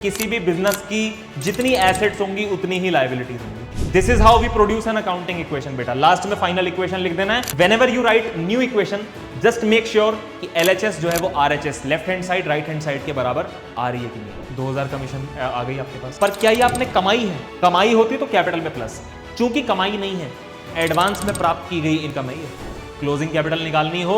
किसी भी बिजनेस की जितनी एसेट्स होंगी उतनी ही लायबिलिटीज होंगी। This is how we produce an accounting equation. बेटा लास्ट में फाइनल इक्वेशन लिख देना है। Whenever you write new equation just make sure कि एलएचएस जो है वो RHS left hand side right hand side के बराबर आ रही है कि नहीं। 2000 कमीशन आ गई आपके पास, पर क्या ये आपने कमाई है? कमाई होती तो कैपिटल में प्लस, चूंकि कमाई नहीं है, एडवांस में प्राप्त की गई इनकम है ये। क्लोजिंग कैपिटल निकालनी हो,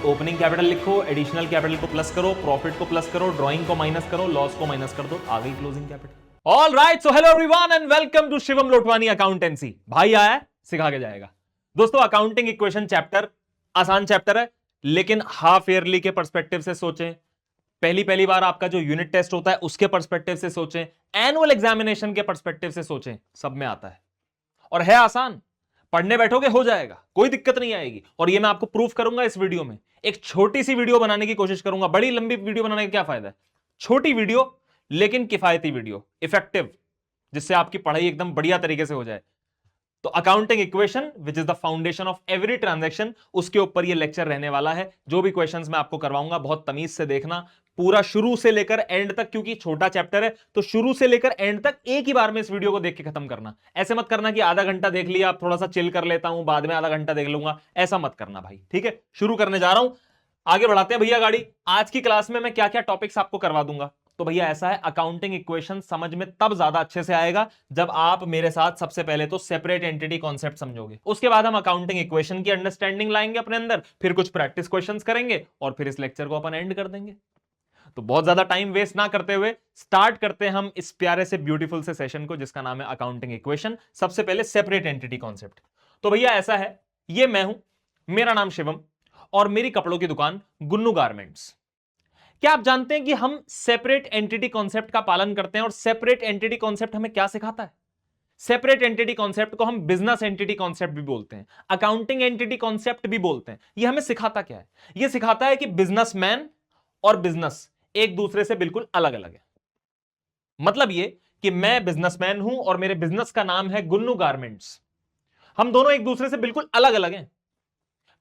ओपनिंग कैपिटल लिखो, एडिशनल कैपिटल को प्लस करो, प्रॉफिट को प्लस करो, ड्राइंग को माइनस करो, लॉस को माइनस कर दो, आ गई closing capital. All right, so hello everyone and welcome to Shivam Lotwani accountancy. भाई आया है, सिखा के जाएगा। दोस्तों अकाउंटिंग इक्वेशन चैप्टर आसान चैप्टर है, लेकिन हाफ ईयरली के पर्सपेक्टिव से सोचें, पहली बार आपका जो यूनिट टेस्ट होता है उसके पर्सपेक्टिव से सोचें, एनुअल एग्जामिनेशन के पर्सपेक्टिव से सोचें, सब में आता है और है आसान। पढ़ने बैठोगे हो जाएगा, कोई दिक्कत नहीं आएगी। और ये मैं आपको प्रूफ करूंगा इस वीडियो में। एक छोटी सी वीडियो बनाने की कोशिश करूंगा, बड़ी लंबी वीडियो बनाने का क्या फायदा है। छोटी वीडियो लेकिन किफायती वीडियो, इफेक्टिव, जिससे आपकी पढ़ाई एकदम बढ़िया तरीके से हो जाए। तो accounting equation which is the foundation of every transaction, उसके ऊपर ये लेक्चर रहने वाला है। जो भी क्वेश्चंस मैं आपको करवाऊंगा बहुत तमीज से देखना, पूरा शुरू से लेकर एंड तक, क्योंकि छोटा चैप्टर है तो शुरू से लेकर एंड तक एक ही बार में इस वीडियो को देख के खत्म करना। ऐसे मत करना कि आधा घंटा देख लिया, आप थोड़ा सा चिल कर लेता हूं, बाद में आधा घंटा देख लूंगा, ऐसा मत करना भाई, ठीक है। शुरू करने जा रहा हूं, आगे बढ़ाते हैं भैया गाड़ी। आज की क्लास में मैं क्या क्या टॉपिक्स आपको करवा दूंगा। तो भैया ऐसा है, अकाउंटिंग इक्वेशन समझ में तब ज्यादा अच्छे से आएगा जब आप मेरे साथ सबसे पहले तो सेपरेट एंटिटी कॉन्सेप्ट समझोगे। उसके बाद हम अकाउंटिंग इक्वेशन की अंडरस्टैंडिंग लाएंगे अपने अंदर, फिर कुछ प्रैक्टिस क्वेश्चंस करेंगे और फिर इस लेक्चर को अपन एंड कर देंगे। तो बहुत ज्यादा टाइम वेस्ट ना करते हुए स्टार्ट करते हैं हम इस प्यारे से ब्यूटीफुल से सेशन को, जिसका नाम है अकाउंटिंग इक्वेशन। सबसे पहले सेपरेट एंटिटी कॉन्सेप्ट। तो भैया ऐसा है, ये मैं हूं, मेरा नाम शिवम और मेरी कपड़ों की दुकान गुन्नू गारमेंट्स। क्या आप जानते हैं कि हम सेपरेट एंटिटी कॉन्सेप्ट का पालन करते हैं? और सेपरेट एंटिटी कॉन्सेप्ट हमें क्या सिखाता है? सेपरेट एंटिटी कॉन्सेप्ट को हम बिजनेस एंटिटी कॉन्सेप्ट भी बोलते हैं, अकाउंटिंग एंटिटी कॉन्सेप्ट भी बोलते हैं। यह हमें सिखाता क्या है? यह सिखाता है कि बिजनेसमैन और बिजनेस एक दूसरे से बिल्कुल अलग अलग है। मतलब यह कि मैं बिजनेसमैन हूं और मेरे बिजनेस का नाम है गुन्नू गारमेंट्स। हम दोनों एक दूसरे से बिल्कुल अलग अलग हैं।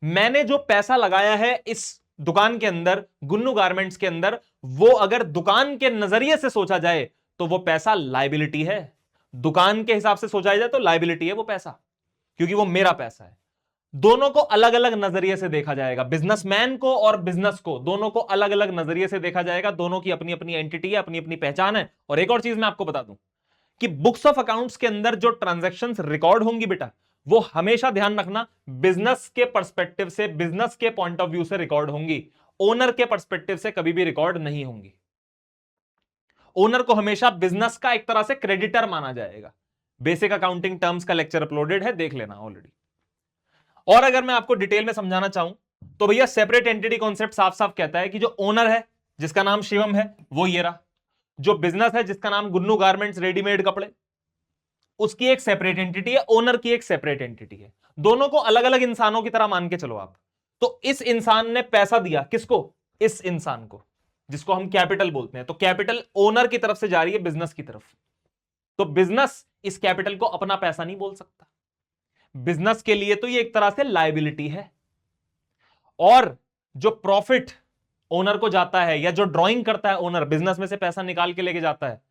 मैंने जो पैसा लगाया है इस दुकान के अंदर, गुन्नू गारमेंट्स के अंदर, वो अगर दुकान के नजरिए से सोचा जाए तो वो पैसा लायबिलिटी है। दुकान के हिसाब से सोचा जाए तो लायबिलिटी है वो पैसा, क्योंकि वो मेरा पैसा है। दोनों को अलग अलग नजरिए से देखा जाएगा, बिजनेसमैन को और बिजनेस को, दोनों को अलग अलग नजरिए से देखा जाएगा। दोनों की अपनी अपनी एंटिटी है, अपनी अपनी पहचान है। और एक और चीज मैं आपको बता दूं कि बुक्स ऑफ अकाउंट्स के अंदर जो ट्रांजैक्शंस रिकॉर्ड होंगी बेटा, वो हमेशा ध्यान रखना बिजनेस के पर्सपेक्टिव से, बिजनेस के पॉइंट ऑफ व्यू से रिकॉर्ड होंगी। ओनर के पर्सपेक्टिव से कभी भी रिकॉर्ड नहीं होंगी। ओनर को हमेशा बिजनेस का एक तरह से क्रेडिटर माना जाएगा। बेसिक अकाउंटिंग टर्म्स का लेक्चर अपलोडेड है, देख लेना ऑलरेडी। और अगर मैं आपको डिटेल में समझाना चाहूं तो भैया सेपरेट एंटिटी कॉन्सेप्ट साफ साफ कहता है कि जो ओनर है जिसका नाम शिवम है वो ये रहा, जो बिजनेस है जिसका नाम गुन्नू गारमेंट्स रेडीमेड कपड़े, उसकी एक सेपरेट एंटिटी है, ओनर की एक सेपरेट एंटिटी है। दोनों को अलग अलग इंसानों की तरह मान के चलो आप। तो इस इंसान ने पैसा दिया किसको? इस इंसान को, जिसको हम कैपिटल बोलते हैं। तो कैपिटल ओनर की तरफ से जा रही है बिजनेस की तरफ। तो बिजनेस इस कैपिटल को अपना पैसा नहीं बोल सकता। बिजनेस के लिए तो ये एक तरह से लायबिलिटी है। और जो प्रॉफिट ओनर को जाता है, या जो ड्राइंग करता है ओनर, बिजनेस में से पैसा निकाल के लेके जाता है,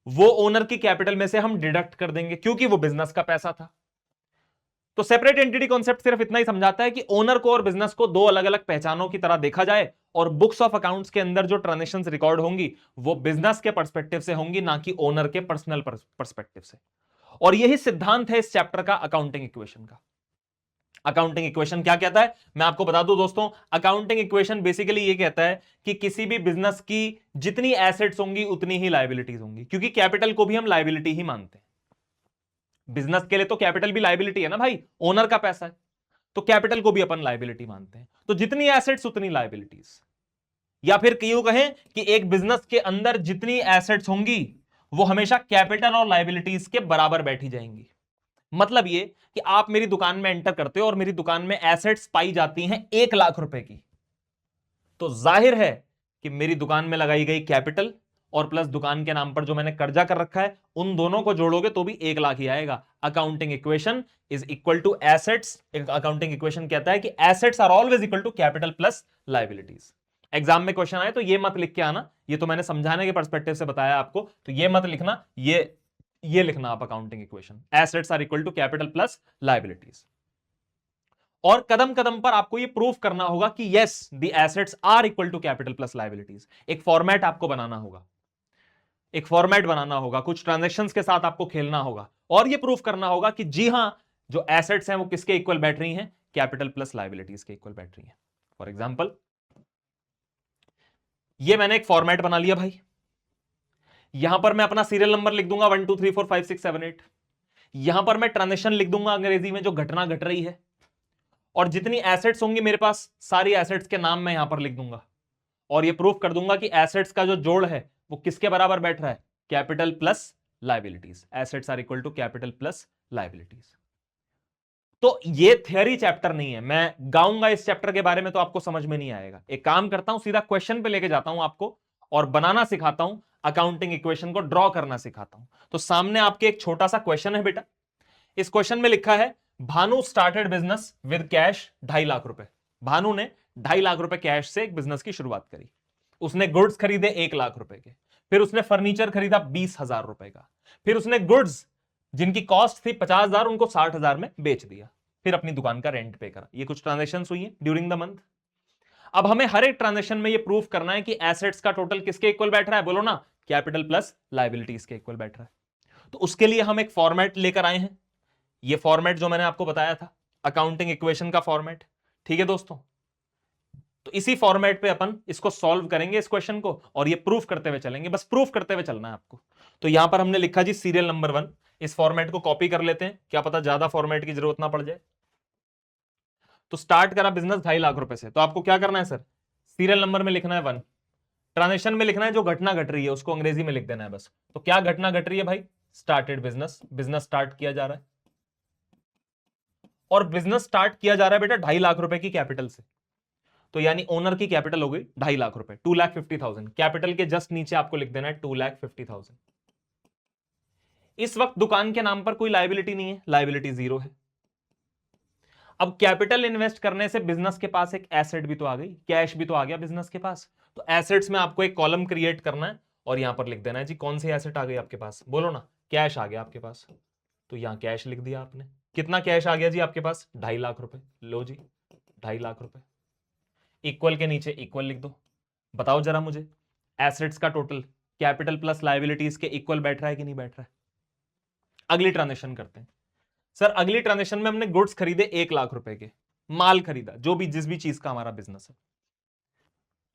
वो ओनर की कैपिटल में से हम डिडक्ट कर देंगे, क्योंकि वो बिजनेस का पैसा था। तो सेपरेट एंटिटी कॉन्सेप्ट सिर्फ इतना ही समझाता है कि ओनर को और बिजनेस को दो अलग अलग पहचानों की तरह देखा जाए, और बुक्स ऑफ अकाउंट्स के अंदर जो ट्रांजैक्शंस रिकॉर्ड होंगी वो बिजनेस के पर्सपेक्टिव से होंगी, ना कि ओनर के पर्सनल पर्सपेक्टिव से। और यही सिद्धांत है इस चैप्टर का, अकाउंटिंग इक्वेशन का। अकाउंटिंग इक्वेशन क्या कहता है मैं आपको बता दूं दोस्तों। अकाउंटिंग इक्वेशन बेसिकली ये कहता है कि किसी भी बिजनेस की जितनी एसेट्स होंगी उतनी ही लायबिलिटीज होंगी, क्योंकि कैपिटल को भी हम लायबिलिटी ही मानते हैं। बिजनेस के लिए तो कैपिटल भी लायबिलिटी है ना भाई, ओनर का पैसा है, तो कैपिटल को भी अपन लायबिलिटी मानते हैं। तो जितनी एसेट्स उतनी लायबिलिटीज, या फिर क्यों कहें कि एक बिजनेस के अंदर जितनी एसेट्स होंगी वो हमेशा कैपिटल और लायबिलिटीज के बराबर बैठी जाएंगी। मतलब ये कि आप मेरी दुकान में एंटर करते हो और मेरी दुकान में एसेट्स पाई जाती हैं 1 लाख रुपए की, तो जाहिर है कि मेरी दुकान में लगाई गई कैपिटल और प्लस दुकान के नाम पर जो मैंने कर्जा कर रखा है, उन दोनों को जोड़ोगे तो भी 1 लाख ही आएगा। Accounting equation is equal to assets. Accounting equation कहता है कि assets are always equal to capital plus liabilities. Exam में क्वेश्चन आए तो ये मत लिख के आना, ये तो मैंने समझाने के पर्सपेक्टिव से बताया आपको, तो ये मत लिखना, ये लिखना आप accounting equation, assets are equal to capital plus liabilities. और कदम कदम पर आपको ये प्रूफ करना होगा कि yes the assets are equal to capital plus liabilities. एक फॉर्मेट आपको बनाना होगा, एक फॉर्मेट बनाना होगा, कुछ ट्रांजैक्शंस के साथ आपको खेलना होगा और ये प्रूफ करना होगा कि जी हां जो एसेट्स हैं वो किसके इक्वल बैठ रही हैं, कैपिटल प्लस लायबिलिटीज के इक्वल बैठ रही हैं। फॉर एग्जांपल ये मैंने एक फॉर्मेट बना लिया भाई, यहां पर मैं अपना सीरियल नंबर लिख दूंगा 1 2 3 4 5 6 7 8, यहां पर मैं ट्रांजेक्शन लिख दूंगा अंग्रेजी में जो घटना घट रही है, और जितनी एसेट्स होंगी मेरे पास सारी एसेट्स के नाम मैं यहां पर लिख दूंगा और ये प्रूफ कर दूंगा कि एसेट्स का जो जोड़ है वो किसके बराबर बैठ रहा है, capital plus liabilities. Assets are equal to capital plus liabilities. तो ये थियरी चैप्टर नहीं है, मैं गाऊंगा इस चैप्टर के बारे में तो आपको समझ में नहीं आएगा। एक काम करता हूं सीधा क्वेश्चन पे लेके जाता हूं आपको और बनाना सिखाता हूं, अकाउंटिंग इक्वेशन को ड्रॉ करना सिखाता हूं। तो सामने आपके एक छोटा सा क्वेश्चन है बेटा, इस क्वेश्चन में लिखा है Bhanu started business with cash 2.5 lakh रुपए। भानु ने 2.5 लाख रुपए कैश से एक बिजनेस की शुरुआत करी। उसने गुड्स खरीदे 1 लाख रुपए के, फिर उसने फर्नीचर खरीदा 20,000 रुपए का, फिर उसने गुड्स जिनकी कॉस्ट थी 50,000 उनको 60,000 में बेच दिया, फिर अपनी दुकान का रेंट पे करा। ये कुछ ट्रांजेक्शन हुई है ड्यूरिंग द मंथ। अब हमें हर एक ट्रांजेक्शन में ये प्रूफ करना है कि एसेट्स का टोटल किसके इक्वल बैठ रहा है, बोलो ना, कैपिटल प्लस लायबिलिटीज के इक्वल बैठ रहा है। तो उसके लिए हम एक फॉर्मेट लेकर आए हैं, ये फॉर्मेट जो मैंने आपको बताया था अकाउंटिंग इक्वेशन का फॉर्मेट। ठीक है दोस्तों, तो इसी फॉर्मेट पे अपन इसको सॉल्व करेंगे इस क्वेश्चन को और ये प्रूफ करते हुए चलेंगे, बस प्रूफ करते हुए चलना है आपको। तो यहां पर हमने लिखा जी सीरियल नंबर 1, इस फॉर्मेट को कॉपी कर लेते हैं, क्या पता ज्यादा फॉर्मेट की जरूरत ना पड़ जाए। तो स्टार्ट करा बिजनेस 2.5 लाख रुपए से, तो आपको क्या करना है सर, सीरियल नंबर में लिखना है 1, ट्रांजेक्शन में लिखना है जो घटना घट रही है उसको अंग्रेजी में लिख देना है बस। तो क्या घटना घट रही है भाई, स्टार्टेड बिजनेस, बिजनेस स्टार्ट किया जा रहा है और बिजनेस स्टार्ट किया जा रहा है बेटा 2.5 लाख रुपए की कैपिटल से, तो यानी ओनर की कैपिटल हो गई 2.5 लाख रुपए, 2,50,000। कैपिटल के जस्ट नीचे आपको लिख देना है 2,50,000। इस वक्त दुकान के नाम पर कोई लायबिलिटी नहीं है, लायबिलिटी 0 है। अब कैपिटल इन्वेस्ट करने से बिजनेस के पास एक एसेट भी तो आ गई, कैश भी तो आ गया बिजनेस के पास। तो एसेट्स में आपको एक कॉलम क्रिएट करना है और यहां पर लिख देना है जी कौन सी एसेट आ गई आपके पास, बोलो ना, कैश आ गया आपके पास। तो यहां कैश लिख दिया आपने, कितना कैश आ गया जी आपके पास, 2.5 लाख रुपए। लो जी 2.5 लाख रुपए, इक्वल के नीचे इक्वल लिख दो। बताओ जरा मुझे एसेट्स का टोटल कैपिटल प्लस लायबिलिटीज के इक्वल बैठ रहा है कि नहीं बैठ रहा है। अगली ट्रांजेक्शन करते हैं सर, अगली ट्रांजेक्शन में हमने गुड्स खरीदे 1 लाख रुपए के, माल खरीदा जो भी जिस भी चीज का हमारा बिजनेस है।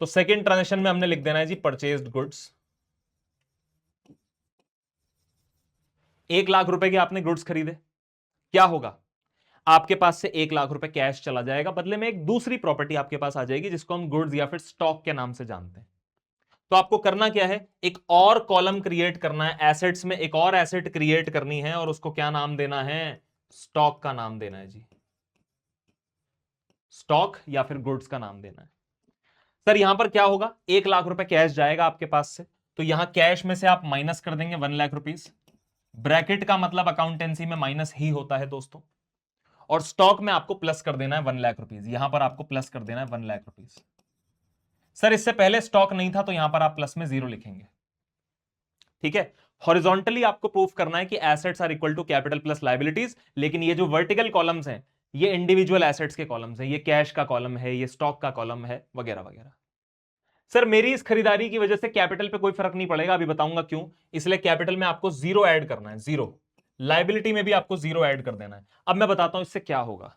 तो सेकेंड ट्रांजेक्शन में हमने लिख देना है जी परचेज्ड गुड्स। 1 लाख रुपए के आपने गुड्स खरीदे, क्या होगा, आपके पास से 1 लाख रुपए कैश चला जाएगा, बदले में एक दूसरी प्रॉपर्टी आपके पास आ जाएगी जिसको हम गुड्स या फिर स्टॉक के नाम से जानते हैं। तो आपको करना क्या है, एक और कॉलम क्रिएट करना है, एसेट्स में एक और एसेट क्रिएट करनी है और उसको क्या नाम देना है, स्टॉक का नाम देना है जी, स्टॉक या फिर गुड्स का नाम देना है। सर यहां पर क्या होगा, 1 लाख रुपए कैश जाएगा आपके पास से, तो यहां कैश में से आप माइनस कर देंगे 1 लाख रुपीज, ब्रैकेट का मतलब अकाउंटेंसी में माइनस ही होता है दोस्तों, और स्टॉक में आपको प्लस कर देना है 1 लाख रुपीज, यहां पर आपको प्लस कर देना है 1 लाख रुपीज। सर इससे पहले स्टॉक नहीं था तो यहां पर आप प्लस में 0 लिखेंगे। ठीक है, हॉरिजॉन्टली आपको प्रूफ करना है कि assets are equal to capital plus liabilities, लेकिन ये जो वर्टिकल कॉलम्स हैं ये इंडिविजुअल एसेट्स के कॉलम्स हैं, ये कैश का कॉलम है, ये स्टॉक का कॉलम है, वगैरह वगैरह। सर मेरी इस खरीदारी की वजह से कैपिटल पे कोई फर्क नहीं पड़ेगा, अभी बताऊंगा क्यों। इसलिए कैपिटल में आपको 0 ऐड करना है, 0, लायबिलिटी में भी आपको 0 ऐड कर देना है। अब मैं बताता हूं इससे क्या होगा।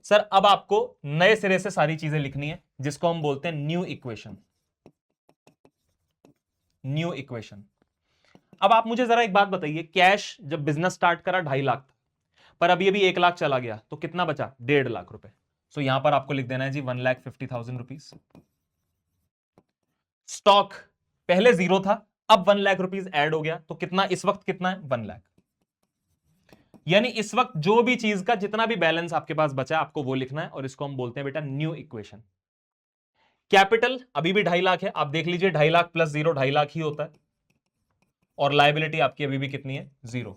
सर अब आपको नए सिरे से सारी चीजें लिखनी है जिसको हम बोलते हैं न्यू इक्वेशन, न्यू इक्वेशन। अब आप मुझे जरा एक बात बताइए, कैश जब बिजनेस स्टार्ट करा 2.5 लाख था, पर अभी अभी 1 लाख चला गया तो कितना बचा, 1.5 लाख रुपए। सो यहां पर आपको लिख देना है जी 1,50,000 रुपीज। स्टॉक पहले 0 था, अब 1 लाख रुपीज ऐड हो गया, तो कितना इस वक्त कितना है, 1 लाख। यानी इस वक्त जो भी चीज का जितना भी बैलेंस आपके पास बचा है आपको वो लिखना है और इसको हम बोलते हैं बेटा न्यू इक्वेशन। कैपिटल अभी भी 2.5 लाख है, आप देख लीजिए 2.5 लाख प्लस 0 2.5 लाख ही होता है, और लायबिलिटी आपकी अभी भी कितनी है, 0।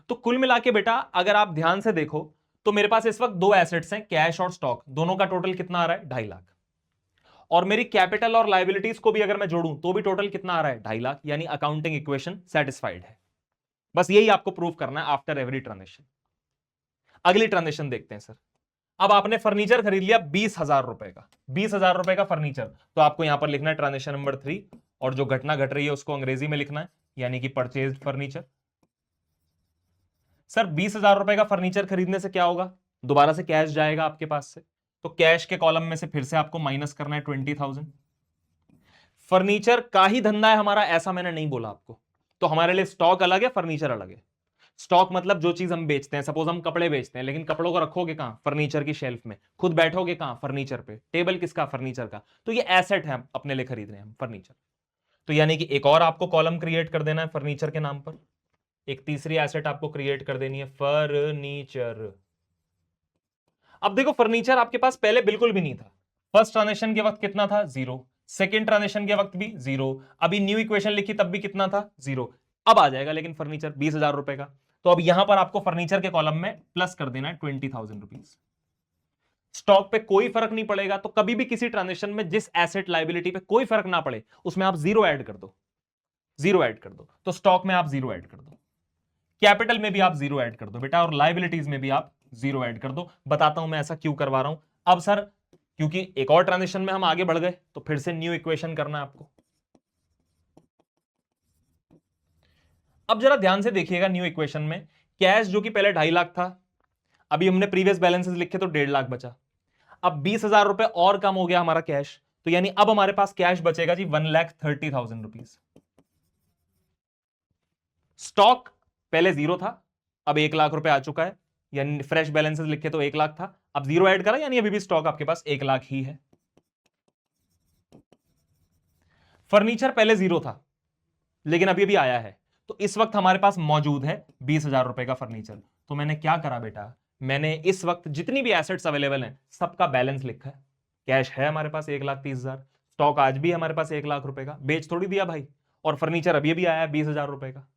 तो कुल मिला के बेटा अगर आप ध्यान से देखो तो मेरे पास इस वक्त दो एसेट्स हैं, कैश और स्टॉक, दोनों का टोटल कितना आ रहा है, 2.5 लाख। और मेरी कैपिटल और लाइबिलिटीज को भी अगर मैं जोड़ूं तो भी टोटल कितना आ रहा है, 2.5 लाख, यानी अकाउंटिंग इक्वेशन सेटिस्फाइड है। बस यही आपको प्रूव करना है आफ्टर एवरी ट्रांजेक्शन। अगली ट्रांजेक्शन देखते हैं सर। अब आपने फर्नीचर खरीद लिया 20,000 रुपए का, 20,000 रुपए का फर्नीचर, तो आपको यहां पर लिखना है ट्रांजेक्शन नंबर 3, और जो घटना घट रही है उसको अंग्रेजी में लिखना है, यानी कि परचेज फर्नीचर। सर 20,000 रुपए का फर्नीचर खरीदने से क्या होगा, दोबारा से कैश जाएगा आपके पास से, तो कैश के कॉलम में से फिर से आपको माइनस करना है 20,000। फर्नीचर का ही धंधा है हमारा ऐसा मैंने नहीं बोला आपको, तो हमारे लिए स्टॉक अलग है, फर्नीचर अलग है। स्टॉक मतलब जो चीज हम बेचते हैं, सपोज हम कपड़े बेचते हैं, लेकिन कपड़ों को रखोगे कहां, फर्नीचर की शेल्फ में, खुद बैठोगे कहां, फर्नीचर पे, टेबल किसका, फर्नीचर का, तो ये एसेट है अपने लिए खरीद रहे हैं हम, फर्नीचर। तो यानी कि एक और आपको कॉलम क्रिएट कर देना है फर्नीचर के नाम पर, एक तीसरी एसेट आपको क्रिएट कर देनी है फर्नीचर। अब देखो फर्नीचर आपके पास पहले बिल्कुल भी नहीं था, फर्स्ट ट्रांजेक्शन के वक्त कितना था, 0, सेकेंड ट्रांजेक्शन के वक्त भी 0, अभी न्यू इक्वेशन लिखी तब भी कितना था, 0, अब आ जाएगा लेकिन फर्नीचर 20,000 रुपए का, तो अब यहां पर आपको फर्नीचर के कॉलम में प्लस कर देना है 20,000 रुपीज। स्टॉक पे कोई फर्क नहीं पड़ेगा, तो कभी भी किसी ट्रांजेक्शन में जिस एसेट लाइबिलिटी पे कोई फर्क ना पड़े उसमें आप 0 ऐड कर दो, 0 ऐड कर दो, तो स्टॉक में आप 0 ऐड कर दो, कैपिटल में भी आप 0 ऐड कर दो बेटा, और लाइबिलिटीज में भी आप 0 ऐड कर दो। बताता हूं मैं ऐसा क्यों करवा रहा हूं। अब सर क्योंकि एक और ट्रांजेक्शन में हम आगे बढ़ गए, तो फिर से न्यू इक्वेशन करना है आपको। अब जरा ध्यान से देखिएगा, न्यू इक्वेशन में कैश जो कि पहले 2.5 लाख था, अभी हमने प्रीवियस बैलेंसेस लिखे तो 1.5 लाख बचा, अब 20,000 रुपए और कम हो गया हमारा कैश, तो यानी अब हमारे पास कैश बचेगा जी 1,30,000 रुपीज। स्टॉक पहले 0 था, अब 1 लाख रुपए आ चुका है, यानी फ्रेश बैलेंसेस लिखे तो 1 लाख था, अब 0 ऐड करा, यानी अभी भी स्टॉक आपके पास 1 लाख ही है। फर्नीचर पहले 0 था लेकिन अभी भी आया है, तो इस वक्त हमारे पास मौजूद है 20,000 रुपए का फर्नीचर। तो मैंने क्या करा बेटा, मैंने इस वक्त जितनी भी एसेट्स अवेलेबल हैं सबका बैलेंस लिखा है। कैश है हमारे पास 1,30,000, स्टॉक आज भी हमारे पास 1 लाख रुपए का, बेच थोड़ी दिया भाई, और फर्नीचर अभी भी आया है 20,000 रुपए का।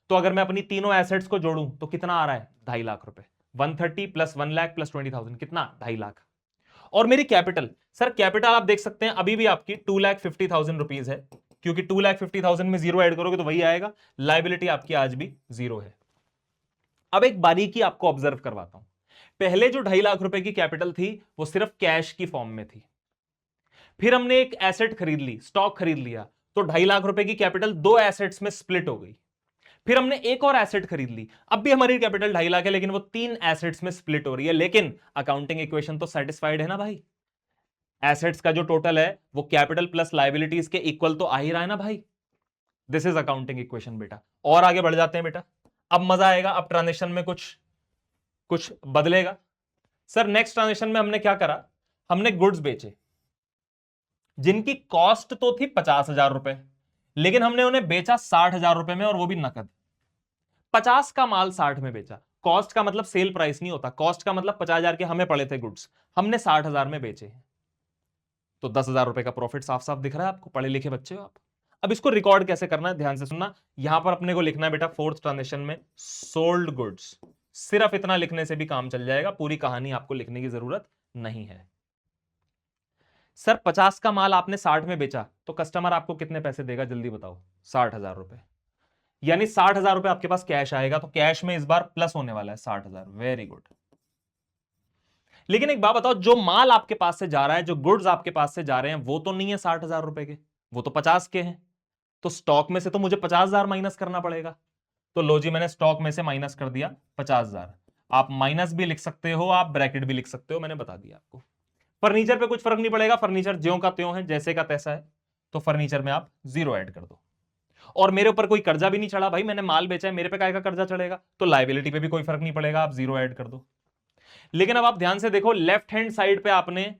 तो अगर मैं अपनी तीनों एसेट्स को जोड़ूं तो कितना आ रहा है, 2.5 लाख रुपए, 130 प्लस 1 लाख प्लस 20,000 कितना, 2.5 लाख। और मेरी कैपिटल, सर कैपिटल आप देख सकते हैं अभी भी आपकी 2,50,000 रुपीज है, क्योंकि 2,50,000 में 0 ऐड करोगे तो वही आएगा, लाइबिलिटी आपकी आज भी 0 है। अब एक बारीकी आपको ऑब्जर्व करवाता हूं, पहले जो 2.5 लाख रुपए की कैपिटल थी वो सिर्फ कैश की फॉर्म में थी, फिर हमने एक एसेट खरीद ली, स्टॉक खरीद लिया, तो 2.5 लाख रुपए की कैपिटल 2 एसेट्स में स्प्लिट हो गई, फिर हमने एक और एसेट खरीद ली, अब भी हमारी कैपिटल 2.5 लाख है लेकिन वो 3 एसेट्स में स्प्लिट हो रही है, लेकिन अकाउंटिंग इक्वेशन तो सेटिस्फाइड है ना भाई, एसेट्स का जो टोटल है वो कैपिटल प्लस लाइबिलिटीज के इक्वल तो आ ही रहा है ना भाई। दिस इज अकाउंटिंग इक्वेशन बेटा। और आगे बढ़ जाते हैं बेटा, अब मजा आएगा, अब ट्रांजेक्शन में कुछ कुछ बदलेगा। सर नेक्स्ट ट्रांजेक्शन में हमने क्या करा, हमने गुड्स बेचे जिनकी कॉस्ट तो थी 50,000 रुपए, लेकिन हमने उन्हें बेचा 60,000 रुपए में, और वो भी नकद। 50 का माल 60 में बेचा, कॉस्ट का मतलब सेल प्राइस नहीं होता, कॉस्ट का मतलब 50,000 के हमें पड़े थे गुड्स, हमने 60,000 में बेचे, तो 10,000 रुपए का प्रॉफिट साफ साफ दिख रहा है आपको, पढ़े लिखे बच्चे हो आप। अब इसको रिकॉर्ड कैसे करना है, ध्यान से सुनना, यहां पर अपने को लिखना है बेटा फोर्थ ट्रांजेक्शन में सोल्ड गुड्स, सिर्फ इतना लिखने से भी काम चल जाएगा, पूरी कहानी आपको लिखने की जरूरत नहीं है। सर 50 का माल आपने 60 में बेचा, तो कस्टमर आपको कितने पैसे देगा जल्दी बताओ, 60,000 रुपए, यानी 60,000 रुपए आपके पास कैश आएगा, तो कैश में इस बार प्लस होने वाला है 60,000, वेरी गुड। लेकिन एक बात बताओ, जो माल आपके पास से जा रहा है, जो गुड्स आपके पास से जा रहे हैं, वो तो नहीं है 60,000 रुपए के, वो तो 50 के हैं, तो स्टॉक में से तो मुझे 50,000 माइनस करना पड़ेगा। तो लो जी, मैंने स्टॉक में से माइनस कर दिया 50,000। आप माइनस भी लिख सकते हो, आप ब्रैकेट भी लिख सकते हो, मैंने बता दिया आपको। फर्नीचर पे कुछ फर्क नहीं पड़ेगा, फर्नीचर ज्यों का त्यों है, जैसे का तैसा है, तो फर्नीचर में आप 0 ऐड कर दो। और मेरे ऊपर कोई कर्जा भी नहीं चढ़ा भाई, मैंने माल बेचा है, मेरे पे काय का कर्जा चढ़ेगा, तो लाइबिलिटी पे भी कोई फर्क नहीं पड़ेगा, आप 0 ऐड कर दो। लेकिन अब आप ध्यान से देखो, लेफ्ट हैंड साइड पे आपने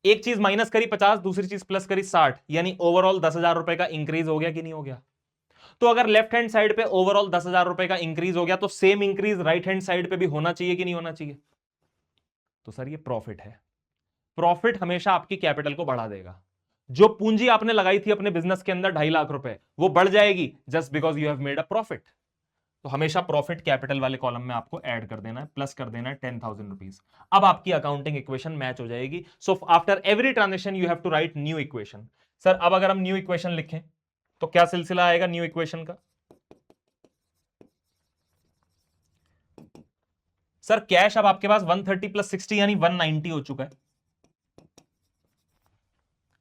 एक चीज माइनस करी 50, दूसरी चीज प्लस करी 60, यानी ओवरऑल 10,000 रुपए का इंक्रीज हो गया कि नहीं हो गया। तो अगर लेफ्ट हैंड साइड पे ओवरऑल 10,000 रुपए का इंक्रीज हो गया, तो same increase right hand side पे भी होना चाहिए कि नहीं होना चाहिए। तो सर ये प्रॉफिट है, प्रॉफिट हमेशा आपकी कैपिटल को बढ़ा देगा। जो पूंजी आपने लगाई थी अपने बिजनेस के अंदर 2.5 लाख रुपए, वो बढ़ जाएगी just because you have made a profit. तो हमेशा प्रॉफिट कैपिटल वाले कॉलम में आपको ऐड कर देना है, प्लस कर देना है 10,000 रुपीज। अब आपकी अकाउंटिंग इक्वेशन मैच हो जाएगी। So after every transaction you have to write new equation. Sir अब अगर हम न्यू इक्वेशन लिखें तो क्या सिलसिला आएगा न्यू इक्वेशन का? सर कैश अब आपके पास 130 प्लस 60 यानी 190 हो चुका है।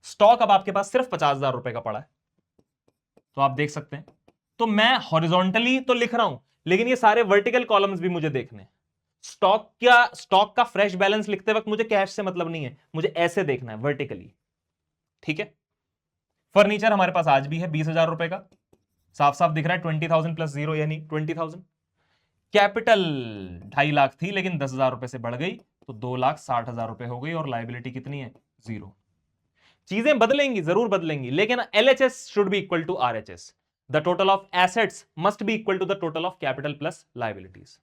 स्टॉक अब आपके पास सिर्फ 50,000 रुपए का पड़ा है। तो आप देख सकते हैं, तो मैं हॉरिजॉन्टली तो लिख रहा हूं, लेकिन ये सारे वर्टिकल कॉलम्स भी मुझे देखने हैं। स्टॉक का फ्रेश बैलेंस लिखते वक्त मुझे कैश से मतलब नहीं है, मुझे ऐसे देखना है वर्टिकली। ठीक है। फर्नीचर हमारे पास आज भी है 20,000 रुपए का, साफ साफ दिख रहा है 20,000 प्लस 0 यानी 20,000। कैपिटल 2.5 लाख थी, लेकिन 10,000 रुपए से बढ़ गई तो 2,60,000 रुपए हो गई, और लाइबिलिटी कितनी है? 0। चीजें बदलेंगी, जरूर बदलेंगी, लेकिन LHS should be equal to RHS। The total of assets must be equal to the total of capital plus liabilities.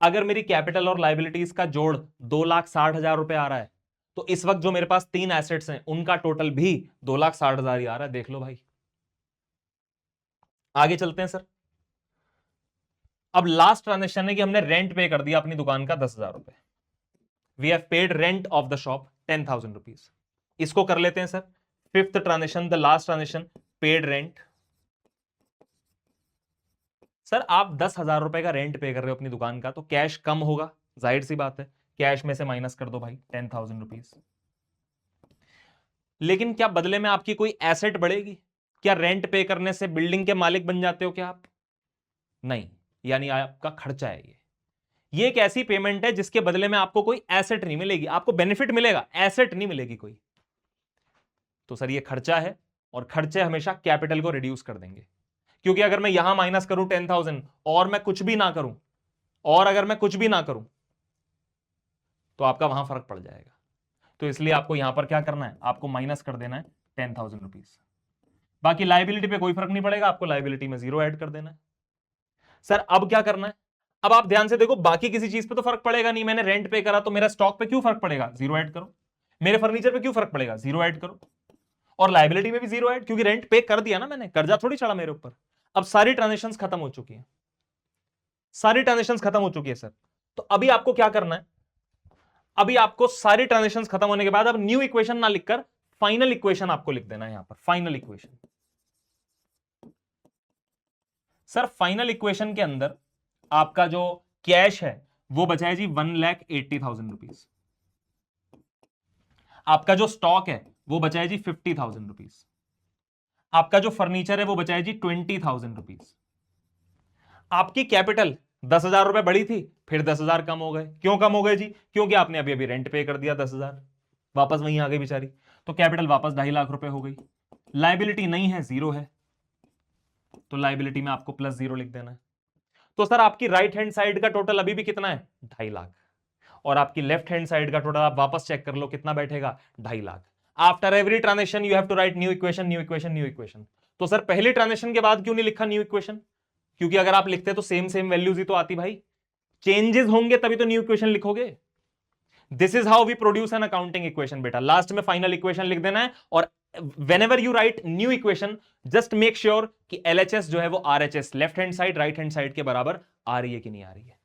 अगर मेरी कैपिटल और लाइबिलिटीज का जोड़ 2,60,000 रुपए आ रहा है, तो इस वक्त जो मेरे पास 3 एसेट्स हैं उनका टोटल भी 2,60,000 ही आ रहा है। देख लो भाई। आगे चलते हैं सर। अब लास्ट ट्रांजेक्शन है कि हमने रेंट पे कर दिया अपनी दुकान का 10,000 रुपए। We have paid rent of the shop 10,000 rupees. इसको कर लेते हैं sir. Fifth transaction, the last transaction, paid rent. Sir आप 10,000 रुपए का रेंट पे कर रहे हो अपनी दुकान का, तो कैश कम होगा, जाहिर सी बात है। कैश में से माइनस कर दो भाई 10,000 रुपीज। लेकिन क्या बदले में आपकी कोई एसेट बढ़ेगी? क्या रेंट पे करने से बिल्डिंग के मालिक बन जाते हो क्या आप? नहीं, यानी आपका खर्चा है ये एक ऐसी पेमेंट है जिसके बदले में आपको कोई एसेट नहीं मिलेगी। आपको बेनिफिट मिलेगा, एसेट नहीं मिलेगी कोई। तो सर ये खर्चा है, और खर्चे हमेशा कैपिटल को रिड्यूस कर देंगे। क्योंकि अगर मैं यहां माइनस करूं 10,000 और मैं कुछ भी ना करूं, और अगर मैं कुछ भी ना करूं, तो आपका वहां फर्क पड़ जाएगा। तो इसलिए आपको यहां पर क्या करना है? आपको माइनस कर देना है 10,000 रुपीज। बाकी लाइबिलिटी पे कोई फर्क नहीं पड़ेगा, आपको लाइबिलिटी में 0 ऐड कर देना है। सर अब क्या करना है? अब आप ध्यान से देखो, बाकी किसी चीज पे तो फर्क पड़ेगा नहीं। मैंने रेंट पे करा तो मेरा स्टॉक पे क्यों फर्क पड़ेगा? 0 ऐड करो। मेरे फर्नीचर पे क्यों फर्क पड़ेगा? 0 ऐड करो। और लाइबिलिटी में भी 0 ऐड, क्योंकि रेंट पे कर दिया ना मैंने, कर्जा थोड़ी चढ़ा मेरे ऊपर। अब सारी ट्रांजेक्शंस खत्म हो चुकी है, सारी ट्रांजेक्शंस खत्म हो चुकी है सर। तो अभी आपको क्या करना है? अभी आपको सारी ट्रांजेक्शंस खत्म होने के बाद अब न्यू इक्वेशन ना लिखकर फाइनल इक्वेशन आपको लिख देना है यहां पर, final equation. Sir final equation के अंदर आपका जो कैश है वो बचा है जी 1,80,000 रुपीज। आपका जो स्टॉक है वो बचा है जी 50,000 रुपीज। आपका जो फर्नीचर है वो बचा है जी 20,000 रुपीज। आपकी कैपिटल 10,000 रुपए बढ़ी थी, फिर 10,000 कम हो गए। क्यों कम हो गए जी? क्योंकि आपने अभी अभी रेंट पे कर दिया 10,000, वापस वहीं आ गई बेचारी, तो कैपिटल वापस 2.5 लाख रुपए हो गई। लाइबिलिटी नहीं है, 0 है, तो लाइबिलिटी में आपको प्लस 0 लिख देना है। तो सर आपकी राइट हैंड साइड का टोटल अभी भी कितना है? 2.5 लाख। और आपकी लेफ्ट हैंड साइड का टोटल आप वापस चेक कर लो कितना बैठेगा? 2.5 lakh. After every transaction you have to write new equation, new equation, new equation. तो सर पहली ट्रांजेक्शन के बाद क्यों नहीं लिखा न्यू इक्वेशन? क्योंकि अगर आप लिखते तो सेम सेम वैल्यूज ही तो आती भाई। चेंजेस होंगे तभी तो न्यू इक्वेशन लिखोगे। This is how we produce an accounting equation बेटा। लास्ट में फाइनल इक्वेशन लिख देना है, और whenever you write new equation just make sure कि LHS जो है वो RHS left hand side right hand side के बराबर आ रही है कि नहीं आ रही है।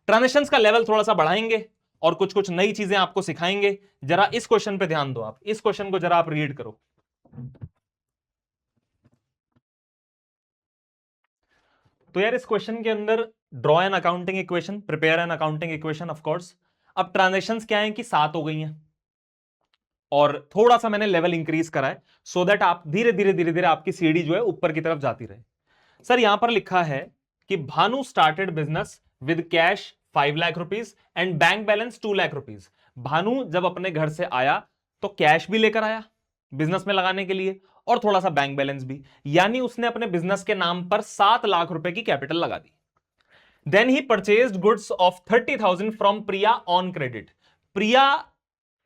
ट्रांजेक्शंस का लेवल थोड़ा सा बढ़ाएंगे और कुछ कुछ नई चीजें आपको सिखाएंगे। जरा इस क्वेश्चन पे ध्यान दो, आप इस क्वेश्चन को जरा आप रीड करो। तो यार इस क्वेश्चन के अंदर draw an accounting equation, prepare an accounting equation of course. अब ट्रांजेक्शंस क्या है कि 7 हो गई हैं, और थोड़ा सा मैंने लेवल इंक्रीज करा है सो दैट आप धीरे धीरे धीरे धीरे आपकी सीढ़ी जो है ऊपर की तरफ जाती रहे। सर यहां पर लिखा है कि Bhanu started business with cash 5 lakh rupees and bank balance 2 lakh rupees. Bhanu जब अपने घर से आया तो कैश भी लेकर आया बिजनेस में लगाने के लिए, और थोड़ा सा बैंक बैलेंस भी, यानी उसने अपने बिजनेस के नाम पर 7 लाख रुपए की कैपिटल लगा दी। Then he purchased goods of 30,000 from Priya on credit. Priya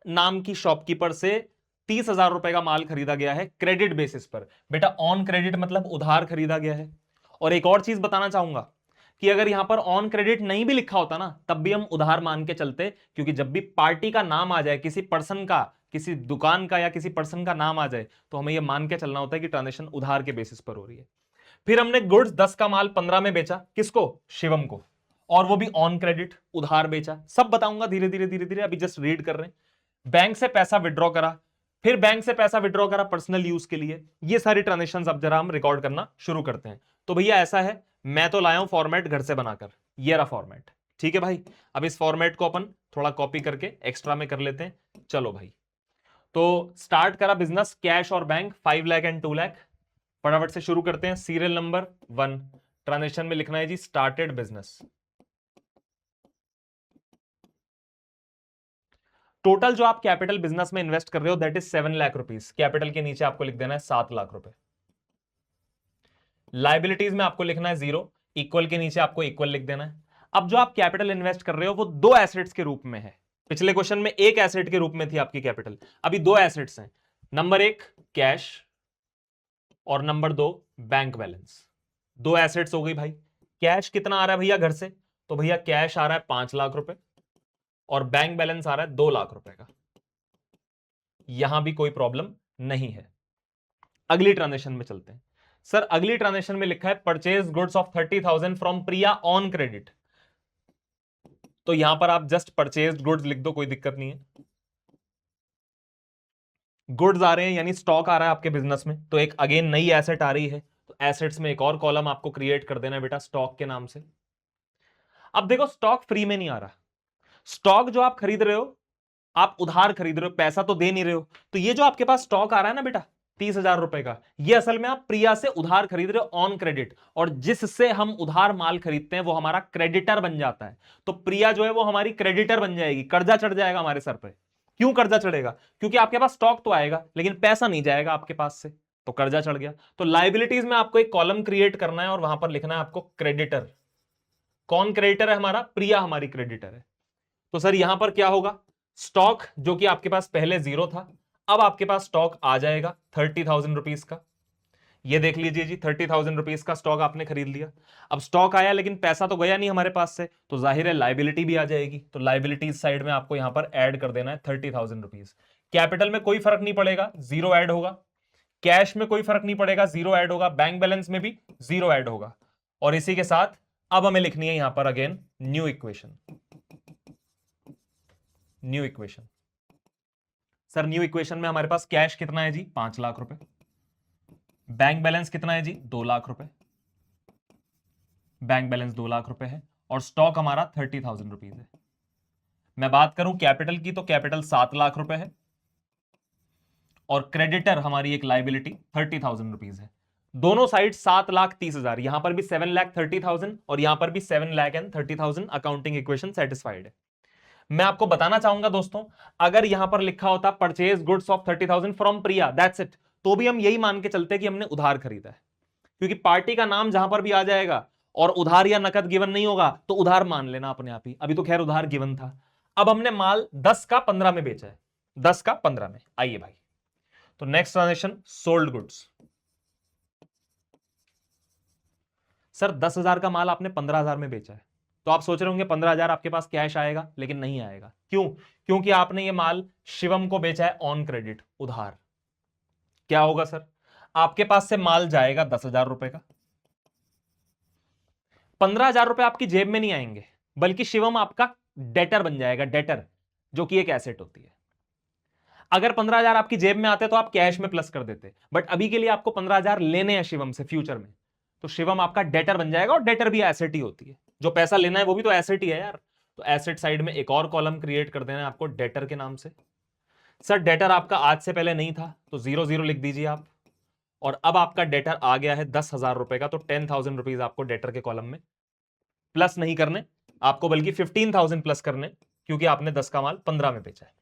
नाम की शॉपकीपर से 30,000 रुपए का माल खरीदा गया है क्रेडिट बेसिस पर। बेटा ऑन क्रेडिट मतलब उधार खरीदा गया है। और एक और चीज बताना चाहूंगा कि अगर यहां पर ऑन क्रेडिट नहीं भी लिखा होता ना तब भी हम उधार मान के चलते, क्योंकि जब भी पार्टी का नाम आ जाए, किसी पर्सन का, किसी दुकान का या किसी पर्सन का नाम आ जाए, तो हमें यह मान के चलना होता है कि ट्रांजेक्शन उधार के बेसिस पर हो रही है। फिर हमने गुड्स 10 का माल 15 में बेचा, किसको? शिवम को, और वो भी ऑन क्रेडिट, उधार बेचा। सब बताऊंगा धीरे धीरे धीरे धीरे, अभी जस्ट रीड कर रहे हैं। बैंक से पैसा विड्रॉ करा, फिर बैंक से पैसा विड्रॉ करा पर्सनल यूज के लिए। ये सारी ट्रांजेक्शंस अब जरा हम रिकॉर्ड करना शुरू करते हैं। तो भैया ऐसा है, मैं तो लाया हूं फॉर्मेट घर से बनाकर, ये रहा फॉर्मेट, ठीक है भाई। अब इस फॉर्मेट को अपन थोड़ा कॉपी करके एक्स्ट्रा में कर लेते हैं। चलो भाई, तो स्टार्ट करा बिजनेस, कैश और बैंक 5 लाख एंड 2 लाख। फटाफट से शुरू करते हैं। सीरियल नंबर 1, ट्रांजेक्शन में लिखना है जी स्टार्टेड बिजनेस। टोटल जो आप कैपिटल बिजनेस में इन्वेस्ट कर रहे हो that is 7 lakh rupees. Capital के नीचे आपको लिख देना है 7 लाख रुपए। लाइबिलिटीज में आपको लिखना है 0, इक्वल के नीचे आपको इक्वल लिख देना है। अब जो आप कैपिटल इन्वेस्ट कर रहे हो वो दो एसेट्स के रूप में है। पिछले क्वेश्चन में एक एसेट के रूप में थी आपकी कैपिटल, अभी दो एसेट्स हैं। नंबर 1 कैश और नंबर 2 बैंक बैलेंस। दो एसेट्स हो गई भाई। कैश कितना आ रहा है भैया घर से? तो भैया कैश आ रहा है 5 लाख रुपए और बैंक बैलेंस आ रहा है 2 लाख रुपए का। यहां भी कोई प्रॉब्लम नहीं है। अगली ट्रांजेक्शन में चलते हैं। सर अगली ट्रांजेक्शन में लिखा है purchase goods of 30,000 from Priya on credit. तो यहां पर आप जस्ट परचेज गुड्स लिख दो, कोई दिक्कत नहीं है। गुड्स आ रहे हैं यानी स्टॉक आ रहा है आपके बिजनेस में, तो एक अगेन नई एसेट आ रही है, तो एसेट्स में एक और कॉलम आपको क्रिएट कर देना है बेटा स्टॉक के नाम से। अब देखो स्टॉक फ्री में नहीं आ रहा, स्टॉक जो आप खरीद रहे हो आप उधार खरीद रहे हो, पैसा तो दे नहीं रहे हो। तो ये जो आपके पास स्टॉक आ रहा है ना बेटा 30,000 रुपए का, ये असल में आप प्रिया से उधार खरीद रहे हो ऑन क्रेडिट, और जिससे हम उधार माल खरीदते हैं वो हमारा क्रेडिटर बन जाता है। तो प्रिया जो है वो हमारी क्रेडिटर बन जाएगी, कर्जा चढ़ जाएगा हमारे सर पे। क्यों कर्जा चढ़ेगा? क्योंकि आपके पास स्टॉक तो आएगा लेकिन पैसा नहीं जाएगा आपके पास से, तो कर्जा चढ़ गया। तो लाइबिलिटीज में आपको एक कॉलम क्रिएट करना है और वहां पर लिखना है आपको क्रेडिटर। कौन क्रेडिटर है हमारा? प्रिया हमारी क्रेडिटर है। तो सर यहां पर क्या होगा? स्टॉक जो कि आपके पास पहले 0 था, अब आपके पास स्टॉक आ जाएगा 30,000 रुपीज का। ये देख लीजिए जी 30,000 रुपीज का स्टॉक आपने खरीद लिया। अब स्टॉक आया लेकिन पैसा तो गया नहीं हमारे पास से, तो जाहिर है लाइबिलिटी भी आ जाएगी। तो लाइबिलिटीज साइड में आपको यहां पर ऐड कर देना है 30,000 रुपीज। कैपिटल में कोई फर्क नहीं पड़ेगा, 0 ऐड होगा। कैश में कोई फर्क नहीं पड़ेगा, 0 ऐड होगा। बैंक बैलेंस में भी 0 ऐड होगा। और इसी के साथ अब हमें लिखनी है यहां पर again new equation. New equation, sir new equation में हमारे पास कैश कितना है जी 5 लाख रुपए, बैंक बैलेंस कितना है जी 2 लाख रुपए, बैंक बैलेंस 2 लाख रुपए है, और स्टॉक हमारा 30,000 रुपीज है। मैं बात करूं कैपिटल की तो कैपिटल 7 लाख रुपए है और क्रेडिटर हमारी एक लाइबिलिटी 30,000 रुपीज है। दोनों साइड 7,30,000, यहां पर भी 7,30,000 और यहां पर भी 7,30,000। अकाउंटिंग इक्वेशन सेटिस्फाइड है। मैं आपको बताना चाहूंगा दोस्तों, अगर यहां पर लिखा होता purchase goods of 30,000 from Priya that's it, तो भी हम यही मान के चलते कि हमने उधार खरीदा है, क्योंकि पार्टी का नाम जहां पर भी आ जाएगा और उधार या नकद गिवन नहीं होगा तो उधार मान लेना अपने आप ही। अभी तो खैर उधार गिवन था। अब हमने माल 10 का 15 में बेचा है, 10 का 15 में। आइए भाई, तो next transaction sold goods. Sir 10,000 का माल आपने 15,000 में बेचा है, तो आप सोच रहे होंगे 15,000 आपके पास कैश आएगा, लेकिन नहीं आएगा। क्यों? क्योंकि आपने ये माल शिवम को बेचा है ऑन क्रेडिट, उधार। क्या होगा सर? आपके पास से माल जाएगा 10,000 रुपए का, 15,000 रुपए आपकी जेब में नहीं आएंगे, बल्कि शिवम आपका डेटर बन जाएगा, डेटर, जो कि एक एसेट होती है। अगर 15,000 आपकी जेब में आते तो आप कैश में प्लस कर देते, बट अभी के लिए आपको 15,000 लेने हैं शिवम से फ्यूचर में, तो शिवम आपका डेटर बन जाएगा, और डेटर भी एसेट ही होती है। जो पैसा लेना है वो भी तो एसेट ही है यार। तो एसेट साइड में एक और कॉलम क्रिएट कर देना है आपको डेटर के नाम से। सर डेटर आपका आज से पहले नहीं था, तो 0 लिख दीजिए आप। और अब आपका डेटर आ गया है 10,000 रुपए का, तो 10,000 रुपीज आपको डेटर के कॉलम में प्लस नहीं करने आपको, बल्कि 15,000 प्लस करने, क्योंकि आपने 10 का माल 15 में बेचा है।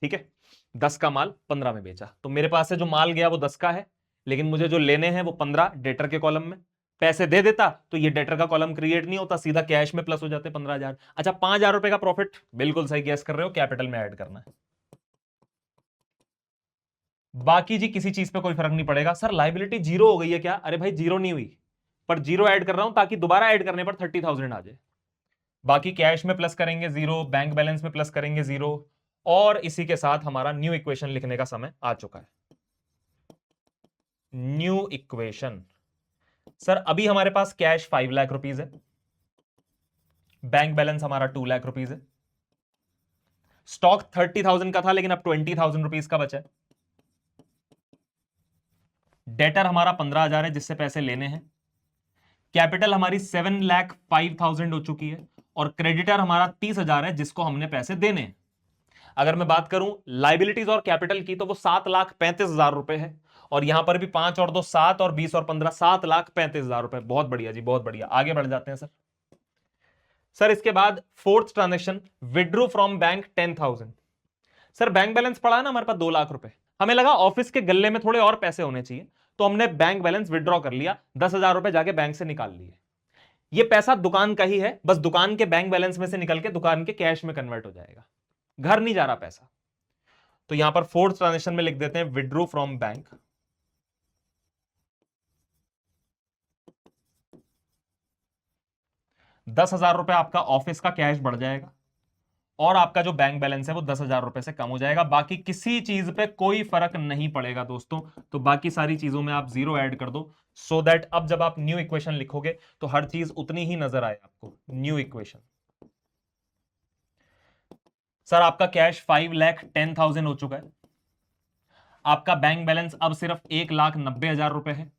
ठीक है, 10 का माल 15 में बेचा, तो मेरे पास से जो माल गया वो 10 का है, लेकिन मुझे जो लेने हैं वो 15 डेटर के कॉलम में। पैसे दे देता तो ये डेटर का कॉलम क्रिएट नहीं होता, सीधा कैश में प्लस हो जाते 15,000। अच्छा 5,000 रुपए का प्रॉफिट, बिल्कुल सही गैस कर रहे हो, कैपिटल में ऐड करना है। बाकी जी किसी चीज पे कोई फर्क नहीं पड़ेगा। सर लाइबिलिटी 0 हो गई है क्या? अरे भाई 0 नहीं हुई, पर 0 ऐड कर रहा हूं ताकि दोबारा ऐड करने पर 30,000 आ जाए। बाकी कैश में प्लस करेंगे 0, बैंक बैलेंस में प्लस करेंगे 0, और इसी के साथ हमारा न्यू इक्वेशन लिखने का समय आ चुका है। न्यू इक्वेशन, सर अभी हमारे पास कैश 5 लाख रुपीज है, बैंक बैलेंस हमारा 2 लाख रुपीज है, स्टॉक 30,000 का था लेकिन अब 20,000 रुपीज का बचा है, डेटर हमारा 15,000 है जिससे पैसे लेने हैं, कैपिटल हमारी 7,05,000 हो चुकी है, और क्रेडिटर हमारा 30,000 है जिसको हमने पैसे देने हैं। अगर मैं बात करूं लाइबिलिटीज और कैपिटल की तो वो 7,35,000 रुपए है, और यहां पर भी 5 और 2 7 और 20 और 15 7,35,000 रुपए। बहुत बढ़िया जी, बहुत बढ़िया, आगे बढ़ जाते हैं सर। सर इसके बाद fourth transaction, withdrew from bank 10,000। Sir bank balance पड़ा है ना हमारे पास 2 लाख रुपए, हमें लगा ऑफिस के गल्ले में थोड़े और पैसे होने चाहिए, तो हमने बैंक बैलेंस विड्रॉ कर लिया, 10,000 रुपए जाके बैंक से निकाल लिए। ये पैसा दुकान का ही है, बस दुकान के बैंक बैलेंस में से निकल के दुकान के कैश में कन्वर्ट हो जाएगा, घर नहीं जा रहा पैसा। तो यहां पर फोर्थ ट्रांजेक्शन में लिख देते हैं विड्रू फ्रॉम बैंक, ₹10,000 आपका ऑफिस का कैश बढ़ जाएगा, और आपका जो बैंक बैलेंस है वो 10,000 रुपए से कम हो जाएगा। बाकी किसी चीज पे कोई फर्क नहीं पड़ेगा दोस्तों, तो बाकी सारी चीजों में आप जीरो ऐड कर दो, सो दैट अब जब आप न्यू इक्वेशन लिखोगे तो हर चीज उतनी ही नजर आए आपको। न्यू इक्वेशन, सर आपका कैश 5,10,000 हो चुका है, आपका बैंक बैलेंस अब सिर्फ 1,90,000 रुपए है,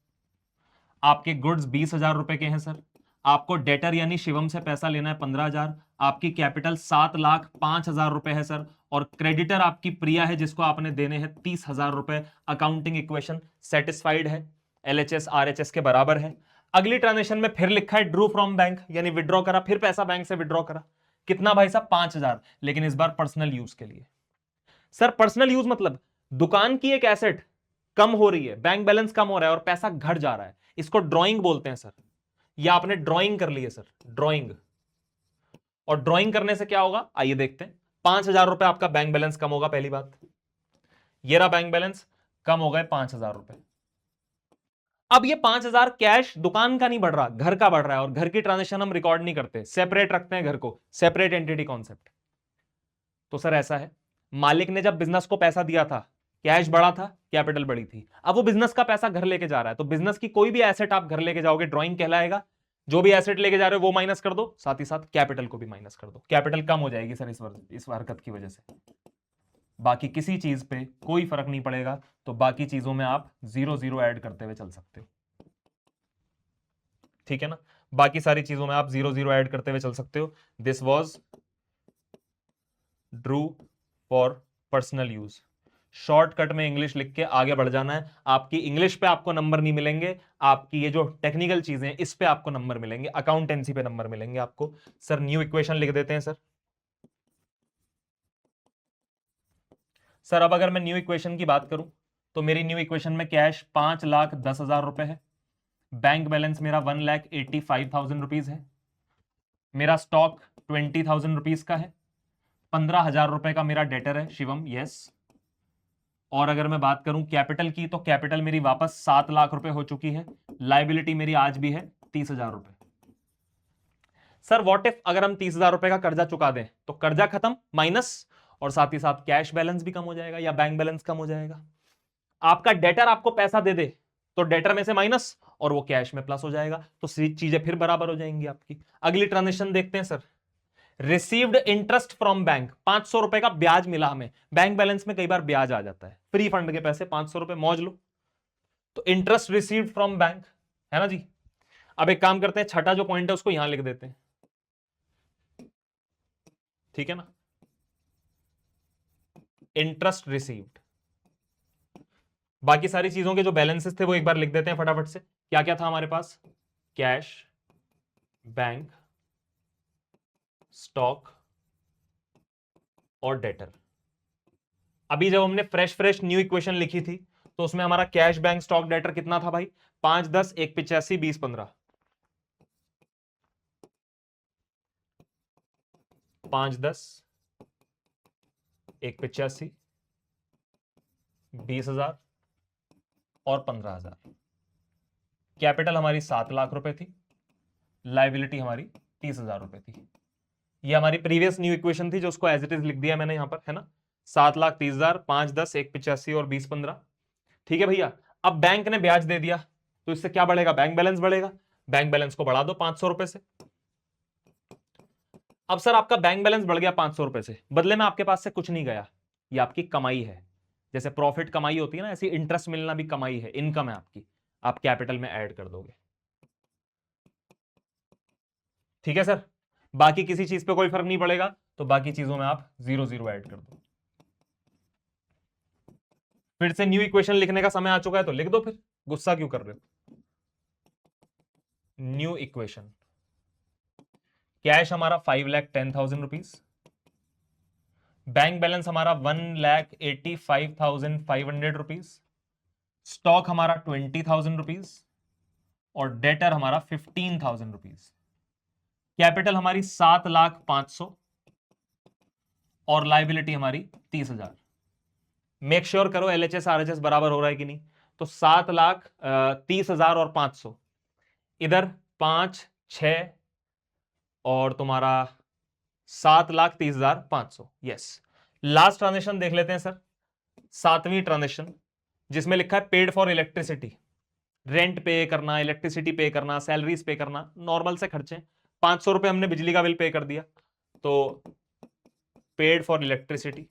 आपके गुड्स 20,000 रुपए के हैं सर, आपको डेटर यानी शिवम से पैसा लेना है 15,000, आपकी कैपिटल 7,05,000 रुपए है सर, और क्रेडिटर आपकी प्रिया है जिसको आपने देने हैं 30,000 रुपए। अकाउंटिंग इक्वेशन सेटिस्फाइड है, एलएचएस आरएचएस के बराबर है। अगली ट्रांजेक्शन में फिर लिखा है ड्रू फ्रॉम बैंक, यानी विड्रॉ करा, फिर पैसा बैंक से विड्रॉ करा। कितना भाई साहब? 5,000, लेकिन इस बार पर्सनल यूज के लिए। सर पर्सनल यूज मतलब दुकान की एक एसेट कम हो रही है, बैंक बैलेंस कम हो रहा है और पैसा घट जा रहा है, इसको ड्रॉइंग बोलते हैं सर। या आपने ड्राइंग कर ली है सर, ड्राइंग। और ड्राइंग करने से क्या होगा आइए देखते हैं। 5,000 रुपए आपका बैंक बैलेंस कम होगा, पहली बात। ये रहा बैंक बैलेंस, कम हो गए 5,000 रुपए। अब ये 5,000 कैश दुकान का नहीं बढ़ रहा, घर का बढ़ रहा है, और घर की ट्रांजेक्शन हम रिकॉर्ड नहीं करते, सेपरेट रखते हैं घर को, सेपरेट एंटिटी कॉन्सेप्ट। तो सर ऐसा है, मालिक ने जब बिजनेस को पैसा दिया था, कैश बढ़ा था, कैपिटल बढ़ी थी, अब वो बिजनेस का पैसा घर लेके जा रहा है, तो बिजनेस की कोई भी एसेट आप घर लेके जाओगे ड्राइंग कहलाएगा। जो भी एसेट लेके जा रहे हो वो माइनस कर दो, साथ ही साथ कैपिटल को भी माइनस कर दो, कैपिटल कम हो जाएगी सर इस हरकत की वजह से। बाकी किसी चीज पे कोई फर्क नहीं पड़ेगा, तो बाकी चीजों में आप 0 ऐड करते हुए चल सकते हो, ठीक है ना। बाकी सारी चीजों में आप 0 ऐड करते हुए चल सकते हो। This was Drew for personal use. Shortcut में इंग्लिश लिख के आगे बढ़ जाना है। आपकी इंग्लिश पे आपको नंबर नहीं मिलेंगे, आपकी ये जो टेक्निकल चीजें हैं इस पे आपको नंबर मिलेंगे, अकाउंटेंसी पे नंबर मिलेंगे आपको। सर न्यू इक्वेशन लिख देते हैं सर। सर अब अगर मैं न्यू इक्वेशन की बात करूं तो मेरी न्यू इक्वेशन में कैश 5,10,000 रुपए है, बैंक बैलेंस मेरा 1,85,000 रुपीज है, मेरा स्टॉक 20,000 रुपीज का है, 15,000 रुपए का मेरा डेटर है शिवम, यस। और अगर मैं बात करूं कैपिटल की तो कैपिटल मेरी वापस 7 लाख रुपए हो चुकी है, लाइबिलिटी मेरी आज भी है 30,000 रुपए। सर व्हाट इफ अगर हम 30,000 रुपए का कर्जा चुका दें तो कर्जा खत्म माइनस, और साथ ही साथ कैश बैलेंस भी कम हो जाएगा या बैंक बैलेंस कम हो जाएगा। आपका डेटर आपको पैसा दे दे तो डेटर में से माइनस और वो कैश में प्लस हो जाएगा, तो चीजें फिर बराबर हो जाएंगी आपकी। अगली ट्रांजेक्शन देखते हैं sir. Received interest from bank, 500 रुपए का ब्याज मिला हमें, बैंक बैलेंस में कई बार ब्याज आ जाता है, फ्री फंड के पैसे 500 रुपए मौज लो, तो इंटरेस्ट रिसीव्ड फ्रॉम बैंक है ना जी। अब एक काम करते हैं, छठा जो पॉइंट है उसको यहां लिख देते हैं, ठीक है ना। इंटरेस्ट रिसीव्ड, बाकी सारी चीजों के जो बैलेंसेस थे वो एक बार लिख देते हैं फटाफट से। क्या क्या था हमारे पास? कैश, बैंक, स्टॉक और डेटर। अभी जब हमने फ्रेश न्यू इक्वेशन लिखी थी तो उसमें हमारा कैश, बैंक, स्टॉक, डेटर कितना था भाई? 5, 10, 1, 85, 20, 15। 5, 10, 1, 85, 20,000 और 15,000। कैपिटल हमारी 7 लाख रुपए थी, लाइबिलिटी हमारी 30,000 रुपए थी। ये हमारी प्रीवियस न्यू इक्वेशन थी जो उसको एज इट इज लिख दिया मैंने यहां पर, है ना। 7,30,000, 5, 10, 1, 85 और 20, 15, ठीक है भैया। अब बैंक ने ब्याज दे दिया तो इससे क्या बढ़ेगा, बैंक बैलेंस बढ़ेगा। बैंक बैलेंस को बढ़ा दो 500 रुपए से। अब सर आपका बैंक बैलेंस बढ़ गया 500 रुपए से, बदले में आपके पास से कुछ नहीं गया, ये आपकी कमाई है। जैसे प्रॉफिट कमाई होती है ना, ऐसी इंटरेस्ट मिलना भी कमाई है, इनकम है आपकी, आप कैपिटल में ऐड कर दोगे। ठीक है सर, बाकी किसी चीज पे कोई फर्क नहीं पड़ेगा, तो बाकी चीजों में आप 0 0 ऐड कर दो। फिर से न्यू इक्वेशन लिखने का समय आ चुका है, तो लिख दो, फिर गुस्सा क्यों कर रहे हो। न्यू इक्वेशन, कैश हमारा 5,10,000 रुपीज, बैंक बैलेंस हमारा 1,85,500 रुपीज, स्टॉक हमारा 20,000 रुपीज और डेटर हमारा 15,000 रुपीज। कैपिटल हमारी 7,05,000 और लाइबिलिटी हमारी 30,000। मेक श्योर करो LHS RHS बराबर हो रहा है कि नहीं। तो 7,30,000 और 500, इधर 5 6 और तुम्हारा 7,30,500। यस, लास्ट ट्रांजेक्शन देख लेते हैं सर, 7वीं ट्रांजेक्शन, जिसमें लिखा है पेड फॉर इलेक्ट्रिसिटी। रेंट पे करना, इलेक्ट्रिसिटी पे करना, सैलरीज पे करना, नॉर्मल से खर्चे। 500 रुपए हमने बिजली का बिल पे कर दिया, तो पेड फॉर इलेक्ट्रिसिटी,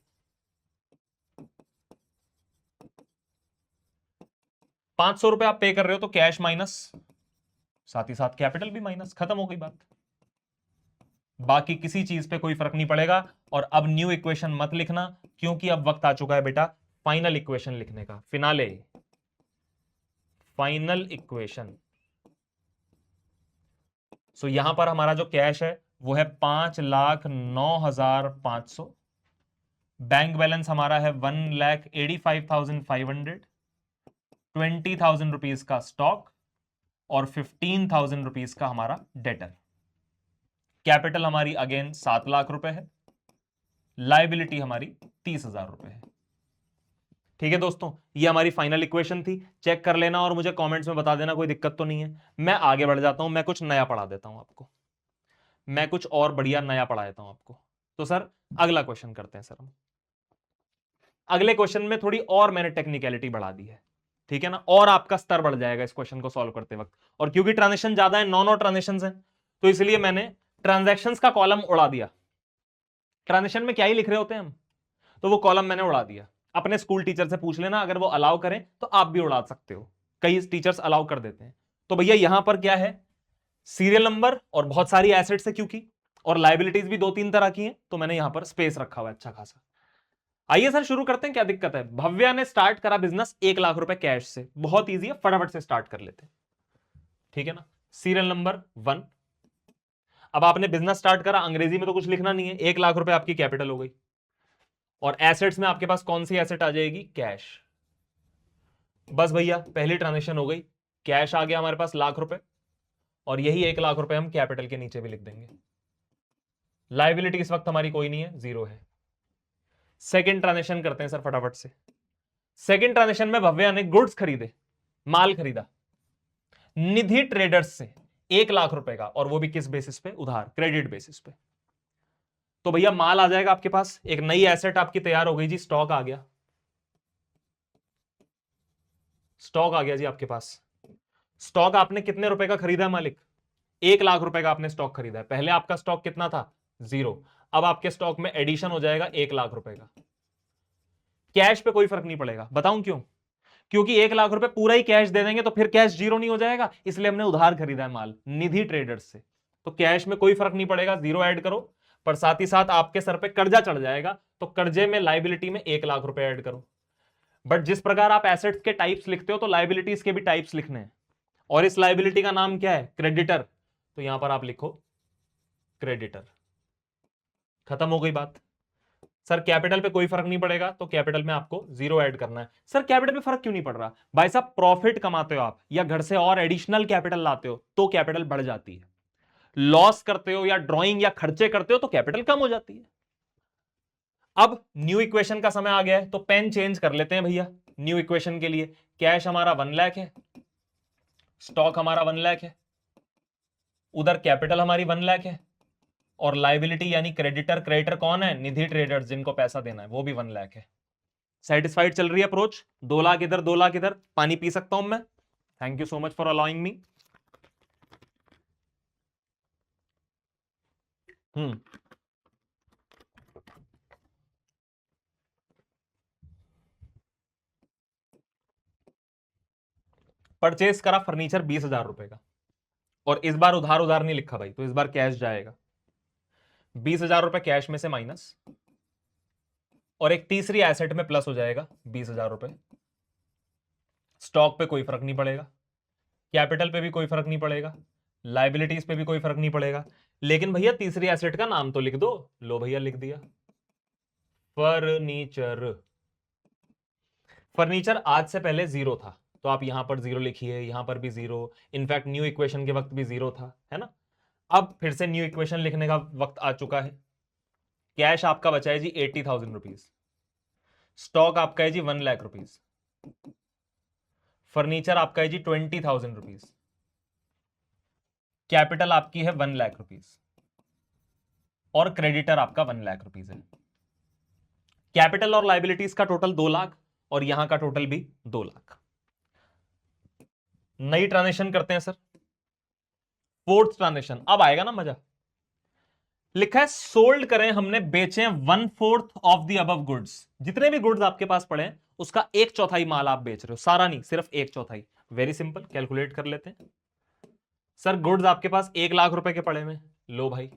500 रुपए आप पे कर रहे हो, तो कैश माइनस, साथ ही साथ कैपिटल भी माइनस, खत्म हो गई बात। बाकी किसी चीज पे कोई फर्क नहीं पड़ेगा। और अब न्यू इक्वेशन मत लिखना, क्योंकि अब वक्त आ चुका है बेटा फाइनल इक्वेशन लिखने का, फिनाले, फाइनल इक्वेशन। सो यहां पर हमारा जो कैश है वो है 5,09,500, बैंक बैलेंस हमारा है 1,85,500, 20,000 रुपीज का स्टॉक और 15,000 रुपीज का हमारा डेटर। कैपिटल हमारी अगेन 7 लाख रुपए है, लाइबिलिटी हमारी 30,000 रुपए है। ठीक है दोस्तों, ये हमारी फाइनल इक्वेशन थी, चेक कर लेना और मुझे कमेंट्स में बता देना कोई दिक्कत तो नहीं है। मैं आगे बढ़ जाता हूं, मैं कुछ नया पढ़ा देता हूं आपको, मैं कुछ और बढ़िया नया पढ़ा देता हूं आपको। तो सर अगला क्वेश्चन करते हैं सर हम। अगले क्वेश्चन में थोड़ी और मैंने टेक्निकलिटी बढ़ा दी है, ठीक है ना, और आपका स्तर बढ़ जाएगा इस क्वेश्चन को सॉल्व करते वक्त। और क्योंकि ट्रांजेक्शन ज्यादा है, 9 ट्रांजेक्शन है, तो इसलिए मैंने ट्रांजैक्शंस का कॉलम उड़ा दिया। ट्रांजेक्शन में क्या ही लिख रहे होते हैं हम, तो वो कॉलम मैंने उड़ा दिया। अपने स्कूल टीचर से पूछ लेना, अगर वो अलाउ करें तो आप भी उड़ा सकते हो, कई टीचर्स अलाउ कर देते हैं। तो भैया यहां पर क्या है, सीरियल नंबर और बहुत सारी एसेट्स है क्योंकि, और लाइबिलिटीज भी 2-3 तरह की हैं, तो मैंने यहां पर स्पेस रखा हुआ है अच्छा खासा। आइए सर शुरू करते हैं, क्या दिक्कत है। भव्या ने स्टार्ट करा बिजनेस 1 लाख रुपए कैश से, बहुत ईजी है, फटाफट से स्टार्ट कर लेते हैं, ठीक है ना। Serial number 1। अब आपने बिजनेस स्टार्ट करा, अंग्रेजी में तो कुछ लिखना नहीं है, 1 लाख रुपए आपकी कैपिटल हो गई। और एसेट्स में आपके पास कौन सी एसेट आ जाएगी, कैश। बस भैया पहली ट्रांजेक्शन हो गई, कैश आ गया हमारे पास लाख रुपए, और यही 1 लाख रुपए हम कैपिटल के नीचे भी लिख देंगे। लाइबिलिटी इस वक्त हमारी कोई नहीं है, 0 है। सेकेंड ट्रांजेक्शन करते हैं सर फटाफट से। सेकेंड ट्रांजेक्शन में भव्या ने गुड्स खरीदे, माल खरीदा निधि ट्रेडर्स से 1 लाख रुपए का, और वो भी किस बेसिस पे, उधार, क्रेडिट बेसिस पे। तो भैया माल आ जाएगा आपके पास, एक नई एसेट आपकी तैयार हो गई जी, स्टॉक आ गया। स्टॉक आ गया जी आपके पास। स्टॉक आपने कितने रुपए का खरीदा है मालिक, 1 लाख रुपए का आपने स्टॉक खरीदा है। पहले आपका स्टॉक कितना था, 0। अब आपके स्टॉक में एडिशन हो जाएगा 1 लाख रुपए का। कैश पे कोई फर्क नहीं पड़ेगा, बताऊं क्यों, क्योंकि 1 लाख रुपए पूरा ही कैश दे देंगे तो फिर कैश 0 नहीं हो जाएगा, इसलिए हमने उधार खरीदा है माल निधि ट्रेडर्स से। तो कैश में कोई फर्क नहीं पड़ेगा, 0 ऐड करो। पर साथ ही साथ आपके सर पे कर्जा चढ़ जाएगा, तो कर्जे में लाइबिलिटी में 1 लाख रुपए ऐड करो। बट जिस प्रकार आप एसेट्स के टाइप्स लिखते हो, तो लाइबिलिटीज के भी टाइप्स लिखने हैं, और इस लाइबिलिटी का नाम क्या है, क्रेडिटर। तो यहां पर आप लिखो क्रेडिटर, खत्म हो गई बात। सर कैपिटल पे कोई फर्क नहीं पड़ेगा, तो कैपिटल में आपको 0 ऐड करना है। सर कैपिटल पे फर्क क्यों नहीं पड़ रहा, भाई साहब प्रॉफिट कमाते हो आप या घर से और एडिशनल कैपिटल लाते हो तो कैपिटल बढ़ जाती है, लॉस करते हो या ड्रॉइंग या खर्चे करते हो तो कैपिटल कम हो जाती है। अब न्यू इक्वेशन का समय आ गया है, तो पेन चेंज कर लेते हैं भैया न्यू इक्वेशन के लिए। कैश हमारा 1 लाख है, स्टॉक हमारा 1 लाख है, उधर कैपिटल हमारी 1 लाख है, और लाइबिलिटी यानी क्रेडिटर, क्रेडिटर कौन है, निधि ट्रेडर्स जिनको पैसा देना है, वो भी 1 लाख है। सेटिस्फाइड चल रही है अप्रोच, 2 लाख इधर 2 लाख इधर, पानी पी सकता हूं मैं। Thank you so much for allowing me. Purchase करा फर्नीचर 20,000 रुपए का, और इस बार उधार उधार नहीं लिखा भाई, तो इस बार कैश जाएगा। 20,000 रुपए कैश में से माइनस, और एक तीसरी एसेट में प्लस हो जाएगा 20,000 रुपए। स्टॉक पे कोई फर्क नहीं पड़ेगा, कैपिटल पे भी कोई फर्क नहीं पड़ेगा, लाइबिलिटीज पे भी कोई फर्क नहीं पड़ेगा, लेकिन भैया तीसरी एसेट का नाम तो लिख दो। लो भैया लिख दिया, फर्नीचर। फर्नीचर आज से पहले जीरो था, तो आप यहां पर जीरो लिखिए, यहां पर भी जीरो, इनफैक्ट न्यू इक्वेशन के वक्त भी जीरो था, है ना। अब फिर से न्यू इक्वेशन लिखने का वक्त आ चुका है। कैश आपका बचा है जी 80,000 रुपीज, स्टॉक आपका है जी 1 लाख रुपीज, फर्नीचर आपका है जी 20,000 रुपीज, कैपिटल आपकी है 1 लाख रुपीज, और क्रेडिटर आपका 1 लाख रुपीज है। कैपिटल और लाइबिलिटीज का टोटल 2 लाख, और यहां का टोटल भी 2 लाख। नई ट्रांजेक्शन करते हैं सर, फोर्थ ट्रांजेक्शन, अब आएगा ना मजा। लिखा है सोल्ड करें हमने, बेचे 1/4 ऑफ द अबव गुड्स। जितने भी गुड्स आपके पास पड़े हैं उसका 1/4 माल आप बेच रहे हो, सारा नहीं, सिर्फ 1/4। वेरी सिंपल, कैलकुलेट कर लेते हैं। सर गुड्स आपके पास 1 लाख रुपए के पड़े में, लो भाई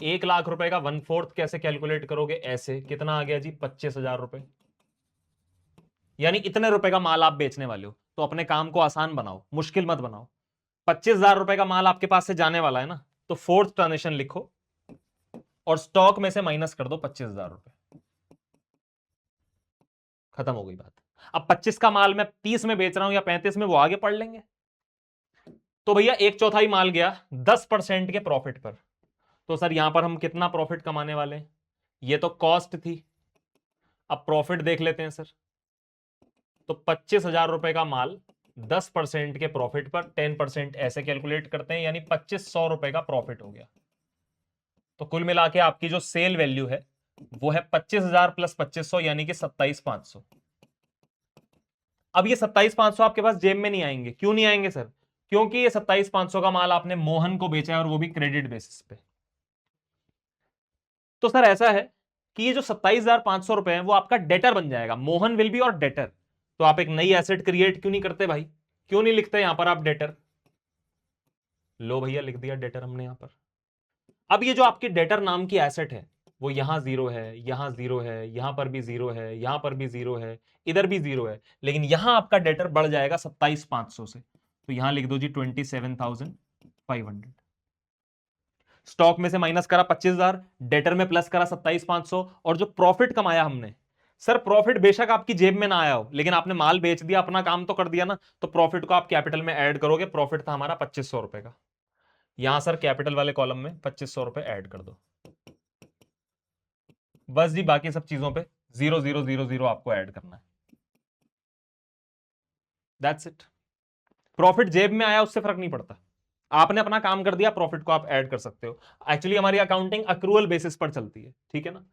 1 लाख रुपए का 1/4 कैसे कैलकुलेट करोगे, ऐसे, कितना आ गया जी 25,000 रुपए। यानी इतने रुपए का माल आप बेचने वाले हो, तो अपने काम को आसान बनाओ, मुश्किल मत बनाओ। 25,000 रुपए का माल आपके पास से जाने वाला है ना, तो फोर्थ ट्रांजेक्शन लिखो और स्टॉक में से माइनस कर दो 25,000 रुपए। खत्म हो गई बात। अब 25 का माल मैं 30 में बेच रहा हूं या 35 में, वो आगे पढ़ लेंगे। तो भैया 1/4 माल गया 10% के प्रॉफिट पर। तो सर यहां पर हम कितना प्रॉफिट कमाने वाले हैं, ये तो कॉस्ट थी, अब प्रॉफिट देख लेते हैं सर। तो 25,000 रुपए का माल 10% के प्रॉफिट पर 10% ऐसे कैलकुलेट करते हैं, यानी 2500 रुपए का प्रॉफिट हो गया। तो कुल मिला के आपकी जो सेल वैल्यू है वो है 25,000 प्लस 2500, यानी कि 27,500। अब ये 27,500 आपके पास जेब में नहीं आएंगे, क्यों नहीं आएंगे सर? क्योंकि ये 27,500 का माल आपने मोहन को बेचा है, और वो भी क्रेडिट बेसिस पे। तो सर ऐसा है कि ये जो 27,500 रुपए है वो आपका डेटर बन जाएगा, मोहन विल बी और डेटर। तो आप एक नई एसेट क्रिएट क्यों नहीं करते भाई, क्यों नहीं लिखते यहां पर आप डेटर? लो भैया लिख दिया डेटर हमने यहां पर। अब ये जो आपकी डेटर नाम की एसेट है वो यहां जीरो है, यहां जीरो है, यहां पर भी जीरो है, यहां पर भी जीरो है, इधर भी जीरो है, लेकिन यहां आपका डेटर बढ़ जाएगा 27,500 से। तो यहां लिख दो जी 27,500। स्टॉक में से माइनस करा 25,000, डेटर में प्लस करा 27,500, और जो प्रॉफिट कमाया हमने, सर प्रॉफिट बेशक आपकी जेब में ना आया हो, लेकिन आपने माल बेच दिया, अपना काम तो कर दिया ना, तो प्रॉफिट को आप कैपिटल में ऐड करोगे। प्रॉफिट था हमारा 2500 रुपए का, यहां सर कैपिटल वाले कॉलम में 2500 रुपए ऐड कर दो। बस जी, बाकी सब चीजों पे 0,0,0,0 आपको ऐड करना है। That's it. प्रॉफिट जेब में आया उससे फर्क नहीं पड़ता, आपने अपना काम कर दिया, प्रॉफिट को आप ऐड कर सकते हो। एक्चुअली हमारी अकाउंटिंग अक्रूअल बेसिस पर चलती है, ठीक है ना।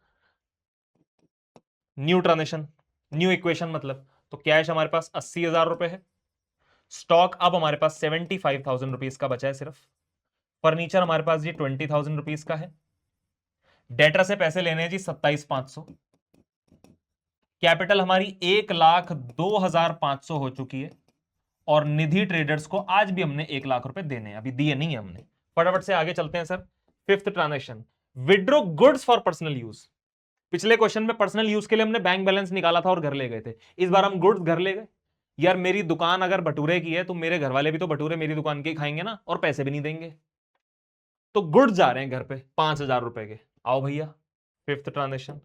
न्यू ट्रांजेक्शन, न्यू इक्वेशन मतलब, तो कैश हमारे पास 80,000 रुपए है, स्टॉक अब हमारे पास 75,000 रुपीज का बचा है सिर्फ, फर्नीचर हमारे पास जी 20,000 रुपीज का है, डेटर से पैसे लेने हैं जी 27,500, कैपिटल हमारी 1,02,500 हो चुकी है, और निधि ट्रेडर्स को आज भी हमने 1 लाख रुपए देने हैं, अभी दिए नहीं है हमने। फटाफट से आगे चलते हैं sir. Fifth transaction, withdraw goods for personal use. पिछले क्वेश्चन में पर्सनल यूज के लिए हमने बैंक बैलेंस निकाला था और घर ले गए थे, इस बार हम गुड्स घर ले गए। यार मेरी दुकान अगर भटूरे की है तो मेरे घर वाले भी तो भटूरे मेरी दुकान के ही खाएंगे ना, और पैसे भी नहीं देंगे। तो गुड्स जा रहे हैं घर पे 5,000 रुपए के। आओ भैया, फिफ्थ ट्रांजेक्शन,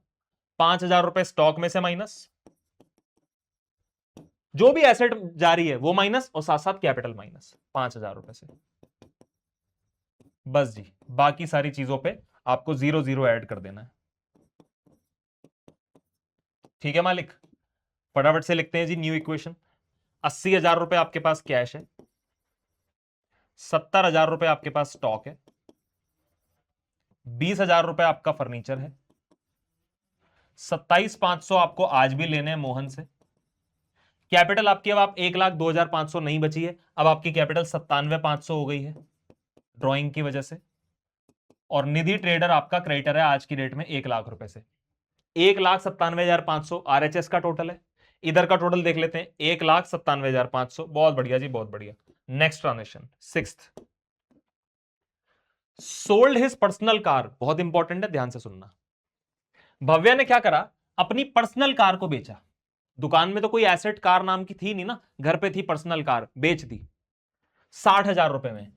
5,000 रुपए स्टॉक में से माइनस, जो भी एसेट जा रही है वो माइनस, और साथ साथ कैपिटल माइनस 5,000 रुपए से। बस जी, बाकी सारी चीजों पे आपको 0,0 ऐड कर देना है। ठीक है मालिक, फटाफट से लिखते हैं जी न्यू इक्वेशन। 80,000 रुपए आपके पास कैश है, 70,000 रुपए आपके पास स्टॉक है, 20,000 रुपए आपका फर्नीचर है, 27,500 आपको आज भी लेने हैं मोहन से, कैपिटल आपकी अब आप 1,02,500 नहीं बची है, अब आपकी कैपिटल 97,500 हो गई है ड्रॉइंग की वजह से। और निधि ट्रेडर आपका क्रेडिटर है आज की डेट में 1,00,000 रुपए से। 1,97,500 आरएचएस का टोटल है। इधर का टोटल देख लेते हैं, 1,97,500। बहुत बढ़िया जी, बहुत बढ़िया। Next transaction, sixth, sold his personal car. बहुत इंपॉर्टेंट है, ध्यान से सुनना। भव्या ने क्या करा, अपनी पर्सनल कार को बेचा। दुकान में तो कोई एसेट कार नाम की थी नहीं ना, घर पे थी पर्सनल कार, बेच दी 60,000 रुपए में।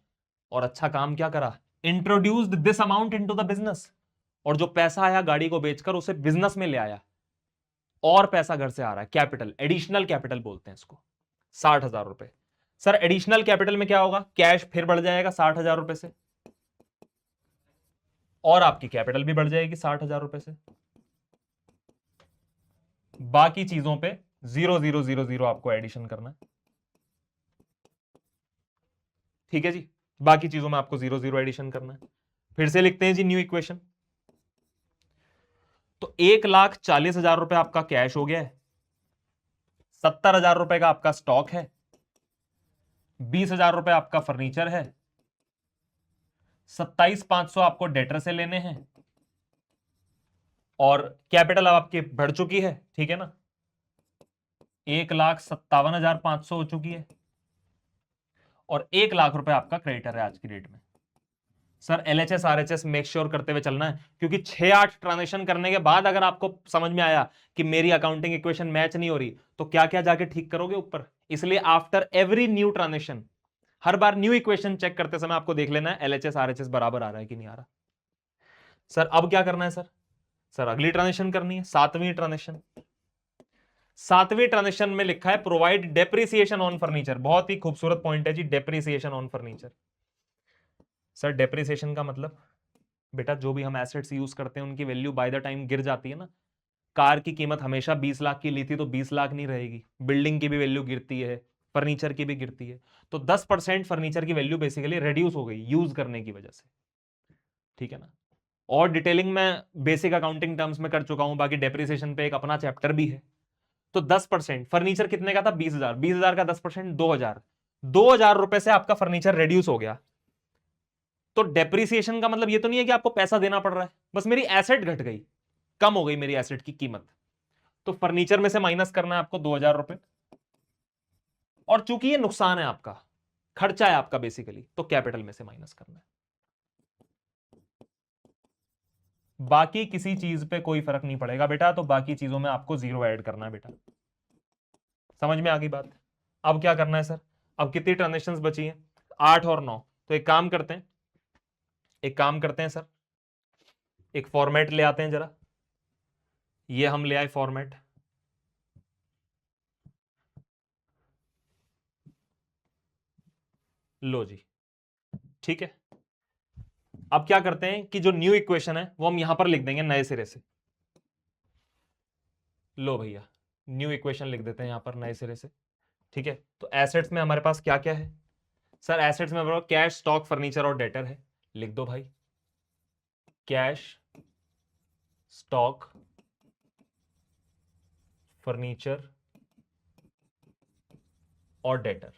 और अच्छा काम क्या करा, introduced this amount into the business. और जो पैसा आया गाड़ी को बेचकर, उसे बिजनेस में ले आया, और पैसा घर से आ रहा है, कैपिटल, एडिशनल कैपिटल बोलते हैं इसको। 60,000 रुपए। सर एडिशनल कैपिटल में क्या होगा, कैश फिर बढ़ जाएगा 60,000 रुपए से, और आपकी कैपिटल भी बढ़ जाएगी 60,000 रुपए से। बाकी चीजों पे 0,0,0,0 आपको एडिशन करना है, ठीक है जी। बाकी चीजों में आपको 0,0 एडिशन करना है। फिर से लिखते हैं जी न्यू इक्वेशन। तो 1,40,000 रुपए आपका कैश हो गया है, 70,000 रुपए का आपका स्टॉक है, 20,000 रुपए आपका फर्नीचर है, 27,500 आपको डेटर से लेने हैं, और कैपिटल अब आपकी बढ़ चुकी है, ठीक है ना, 1,57,500 हो चुकी है, और 1,00,000 रुपए आपका क्रेडिटर है आज की डेट में। Sir LHS RHS make sure करते हुए चलना है, क्योंकि 6-8 ट्रांजेक्शन करने के बाद अगर आपको समझ में आया कि मेरी अकाउंटिंग इक्वेशन मैच नहीं हो रही, तो क्या क्या जाके ठीक करोगे ऊपर। इसलिए आफ्टर एवरी न्यू ट्रांजेक्शन, हर बार न्यू इक्वेशन चेक करते समय आपको देख लेना है एलएचएस आरएचएस बराबर आ रहा है कि नहीं आ रहा। सर अब क्या करना है सर अगली ट्रांजेक्शन करनी है, 7वीं ट्रांजेक्शन। 7वीं ट्रांजेक्शन में लिखा है प्रोवाइड डेप्रिसिएशन ऑन फर्नीचर। बहुत ही खूबसूरत पॉइंट है जी, depreciation on furniture. Sir depreciation का मतलब, बेटा जो भी हम एसेट्स यूज करते हैं उनकी वैल्यू बाय द टाइम गिर जाती है ना। कार की कीमत हमेशा 20 लाख की ली थी तो 20 लाख नहीं रहेगी, बिल्डिंग की भी वैल्यू गिरती है, फर्नीचर की भी गिरती है। तो 10% फर्नीचर की वैल्यू बेसिकली रिड्यूस हो गई यूज करने की वजह से, ठीक है ना। और डिटेलिंग में बेसिक अकाउंटिंग टर्म्स में कर चुका हूं, बाकी डेप्रिसिएशन पे एक अपना चैप्टर भी है। तो 10%, फर्नीचर कितने का था, 20,000, 20,000 का 10% 2,000, 2,000 रुपए से आपका फर्नीचर रिड्यूस हो गया। तो डेप्रिसिएशन का मतलब ये तो नहीं है कि आपको पैसा देना पड़ रहा है, बस मेरी एसेट घट गई, कम हो गई मेरी एसेट की कीमत। तो फर्नीचर में से माइनस करना है आपको 2,000 रुपए, और चूंकि ये नुकसान है आपका, खर्चा है आपका बेसिकली, तो कैपिटल में से माइनस करना है। बाकी किसी चीज पे कोई फर्क नहीं पड़ेगा बेटा, तो बाकी चीजों में आपको 0 ऐड करना है बेटा। समझ में आ गई बात। अब क्या करना है सर, अब कितनी ट्रांजेक्शंस बची हैं, 8 और 9। तो एक काम करते हैं, सर, एक फॉर्मेट ले आते हैं जरा। ये हम ले आए फॉर्मेट, लो जी, ठीक है। अब क्या करते हैं कि जो न्यू इक्वेशन है वो हम यहां पर लिख देंगे नए सिरे से। लो भैया, न्यू इक्वेशन लिख देते हैं यहां पर नए सिरे से, ठीक है। तो एसेट्स में हमारे पास क्या क्या है, सर एसेट्स में कैश, स्टॉक, फर्नीचर और डेटर है। लिख दो भाई, कैश, स्टॉक, फर्नीचर और डेटर।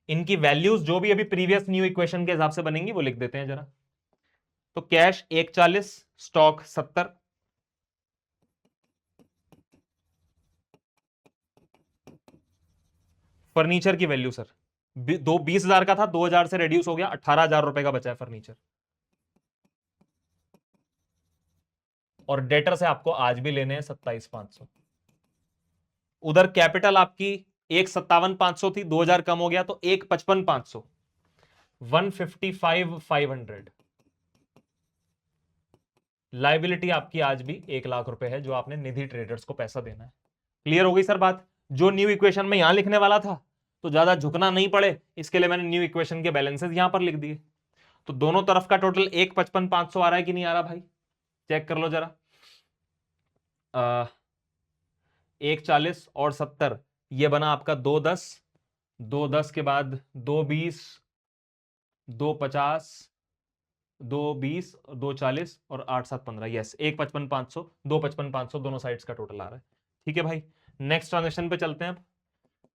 इनकी वैल्यूज जो भी अभी प्रीवियस न्यू इक्वेशन के हिसाब से बनेंगी वो लिख देते हैं जरा। तो कैश 1,40, स्टॉक 70, फर्नीचर की वैल्यू सर 20,000 का था, 2,000 से रिड्यूस हो गया, 18,000 रुपए का बचा है फर्नीचर। और डेटर से आपको आज भी लेने हैं 27,500। उधर कैपिटल आपकी 1,57,500 थी, 2,000 कम हो गया तो 1,55,500, 155,500। लाइबिलिटी आपकी आज भी 1,00,000 रुपए है, जो आपने निधि ट्रेडर्स को पैसा देना है। क्लियर हो गई सर बात। जो न्यू इक्वेशन में यहां लिखने वाला था, तो ज्यादा झुकना नहीं पड़े इसके लिए मैंने न्यू इक्वेशन के बैलेंसेस यहां पर लिख दिए। तो दोनों तरफ का टोटल 1,55,500 आ रहा है कि नहीं आ रहा भाई, चेक कर लो जरा। 1,40 और 70, ये बना आपका 2,10, 2,10 के बाद 2,20, 2,50, 2,20, 2,40 और 8,7,15। यस, 1,55,500, 2,55,500 दोनों साइड्स का टोटल आ रहा है, ठीक है भाई। नेक्स्ट ट्रांजेक्शन पे चलते हैं अब।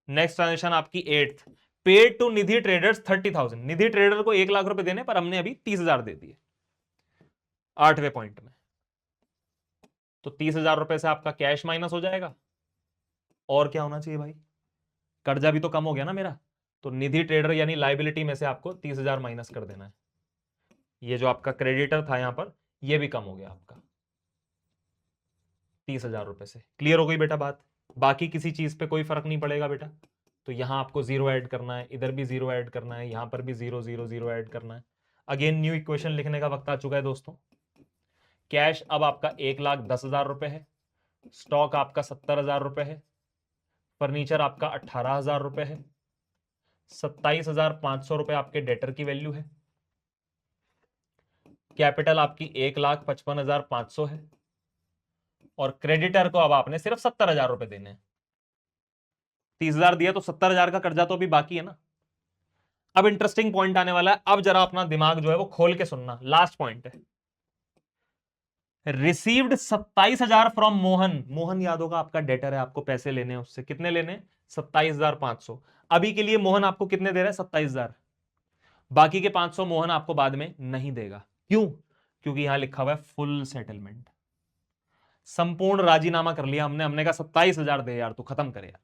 नेक्स्ट ट्रांजेक्शन आपकी 8th, paid to Nidhi traders 30,000। Nidhi trader को 1 लाख रुपए देने पर हमने अभी 30,000 दे दिए 8वें पॉइंट में। तो 30,000 रुपए से आपका कैश माइनस हो जाएगा। और क्या होना चाहिए भाई, कर्जा भी तो कम हो गया ना मेरा। तो निधि ट्रेडर यानी लाइबिलिटी में से आपको 30,000 माइनस कर देना है। ये जो आपका क्रेडिटर था यहां पर, ये भी कम हो गया आपका 30,000 रुपए से। क्लियर हो गई बेटा बात? बाकी किसी चीज पे कोई फर्क नहीं पड़ेगा बेटा। तो यहां आपको 0 ऐड करना है, इधर भी 0 ऐड करना है, यहां पर भी 0 0 0 ऐड करना है। अगेन न्यू इक्वेशन लिखने का वक्त आ चुका है दोस्तों। कैश अब आपका 1,10,000 रुपए है, स्टॉक आपका 70,000 रुपए है, फर्नीचर आपका 18,000 रुपए है, 27,500 रुपए आपके डेटर की वैल्यू है, कैपिटल आपकी 1,55,500 है, और क्रेडिटर को अब आपने सिर्फ 70,000 रुपए देने हैं। 30,000 दिया तो 70,000 का कर्जा तो अभी बाकी है ना। अब इंटरेस्टिंग पॉइंट आने वाला है, अब जरा अपना दिमाग जो है वो खोल के सुनना। लास्ट पॉइंट है, रिसीव्ड 27,000 फ्रॉम मोहन। मोहन याद होगा आपका डेटर है, आपको पैसे लेने हैं उससे। कितने लेने? 27,500। अभी के लिए मोहन आपको कितने दे रहा है? 27,000। बाकी के 500 मोहन आपको बाद में नहीं देगा। क्यों? क्योंकि यहां लिखा हुआ है फुल सेटलमेंट, संपूर्ण राजीनामा कर लिया हमने। हमने कहा 27,000 दे यार, तू खत्म करे यार।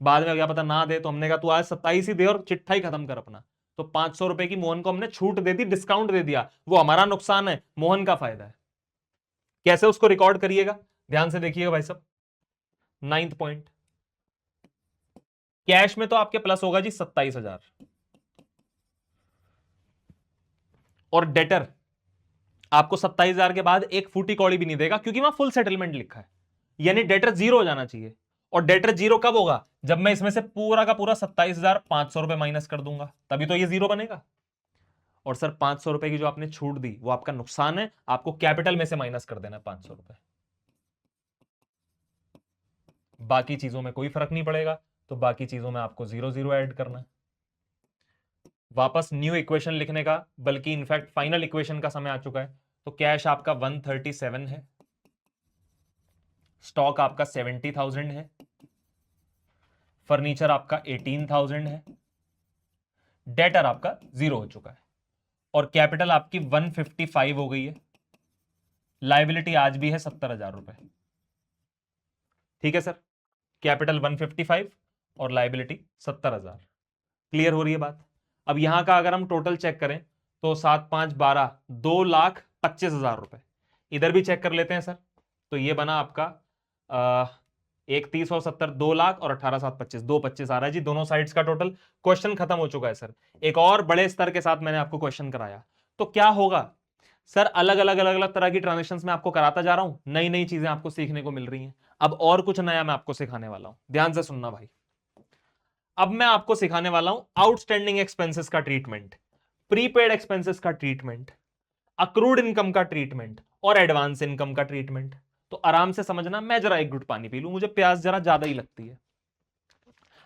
बाद में क्या पता ना दे, तो हमने कहा तू आज 27 ही दे और चिट्ठा ही खत्म कर अपना। तो 500 रुपए की मोहन को हमने छूट दे दी, डिस्काउंट दे दिया। वो हमारा नुकसान है, मोहन का फायदा है। कैसे उसको रिकॉर्ड करिएगा, ध्यान से देखिएगा भाई साहब। 9th पॉइंट, कैश में तो आपके प्लस होगा जी 27,000, और डेटर आपको 27,000 के बाद एक फूटी कौड़ी भी नहीं देगा, क्योंकि वहां फुल सेटलमेंट लिखा है। यानी डेटर 0 हो जाना चाहिए। और डेटर 0 कब होगा? जब मैं इसमें से पूरा का पूरा 27,500 रुपए माइनस कर दूंगा, तभी तो ये 0 बनेगा। और सर 500 रुपए की जो आपने छूट दी वो आपका नुकसान है, आपको कैपिटल में से माइनस कर देना 500 रुपए। बाकी चीजों में कोई फर्क नहीं पड़ेगा, तो बाकी चीजों में आपको 0 0 ऐड करना है। वापस न्यू इक्वेशन लिखने का, बल्कि इनफैक्ट फाइनल इक्वेशन का समय आ चुका है। तो कैश आपका 137 है, स्टॉक आपका 70,000 है, फर्नीचर आपका 18,000 है, डेटर आपका 0 हो चुका है, और कैपिटल आपकी 155 हो गई है। लाइबिलिटी आज भी है 70,000 रुपए। ठीक है सर, कैपिटल 155 और लाइबिलिटी 70,000। क्लियर हो रही है बात? अब यहां का अगर हम टोटल चेक करें तो 7 5 12, 2,25,000 रुपए। इधर भी चेक कर लेते हैं सर। तो ये बना आपका 1 30 और 70, 2 लाख, और 18 7 25, 225 आ रहा है जी दोनों साइड्स का टोटल। क्वेश्चन खत्म हो चुका है सर। एक और बड़े स्तर के साथ मैंने आपको क्वेश्चन कराया। तो क्या होगा सर, अलग अलग अलग अलग तरह की ट्रांजेक्शंस में आपको कराता जा रहा हूं, नई नई चीजें आपको सीखने को मिल रही हैं। अब और कुछ नया मैं आपको सिखाने वाला हूं, ध्यान से सुनना भाई। अब मैं आपको सिखाने वाला हूं आउटस्टैंडिंग एक्सपेंसेस का ट्रीटमेंट, प्रीपेड एक्सपेंसेस का ट्रीटमेंट, अक्रूड इनकम का ट्रीटमेंट, और एडवांस इनकम का ट्रीटमेंट। तो आराम से समझना। मैं जरा एक घुट पानी पी लूं, मुझे प्यास जरा ज्यादा ही लगती है।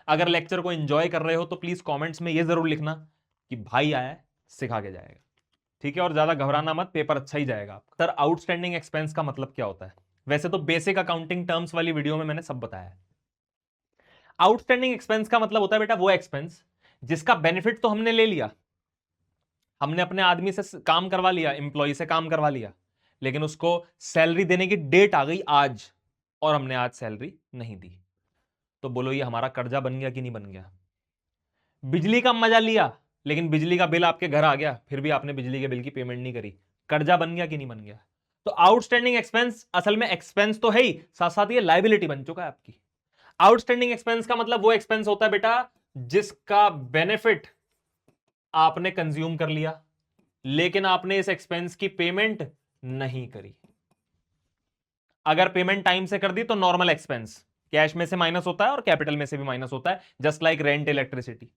अगर लेक्चर को एंजॉय कर रहे हो तो प्लीज कमेंट्स में ये जरूर लिखना कि भाई आया है, सिखा के जाएगा। ठीक है, और ज्यादा घबराना मत, पेपर अच्छा ही जाएगा। सर आउटस्टैंडिंग एक्सपेंस का मतलब क्या होता है? वैसे तो बेसिक अकाउंटिंग टर्म्स वाली वीडियो में मैंने सब बताया है। आउटस्टैंडिंग एक्सपेंस का मतलब होता है बेटा वो एक्सपेंस जिसका बेनिफिट तो हमने ले लिया, हमने अपने आदमी से काम करवा लिया, एम्प्लॉय से काम करवा लिया, लेकिन उसको सैलरी देने की डेट आ गई आज, और हमने आज सैलरी नहीं दी। तो बोलो ये हमारा कर्जा बन गया कि नहीं बन गया? बिजली का मजा लिया, लेकिन बिजली का बिल आपके घर आ गया, फिर भी आपने बिजली के बिल की पेमेंट नहीं करी, कर्जा बन गया कि नहीं बन गया? तो आउटस्टैंडिंग एक्सपेंस असल में एक्सपेंस तो है ही, साथ साथ ये लाइबिलिटी बन चुका है आपकी। आउटस्टैंडिंग एक्सपेंस का मतलब वो एक्सपेंस होता है बेटा जिसका बेनिफिट आपने कंज्यूम कर लिया, लेकिन आपने इस एक्सपेंस की पेमेंट नहीं करी। अगर पेमेंट टाइम से कर दी तो नॉर्मल एक्सपेंस कैश में से माइनस होता है और कैपिटल में से भी माइनस होता है, जस्ट लाइक रेंट, इलेक्ट्रिसिटी,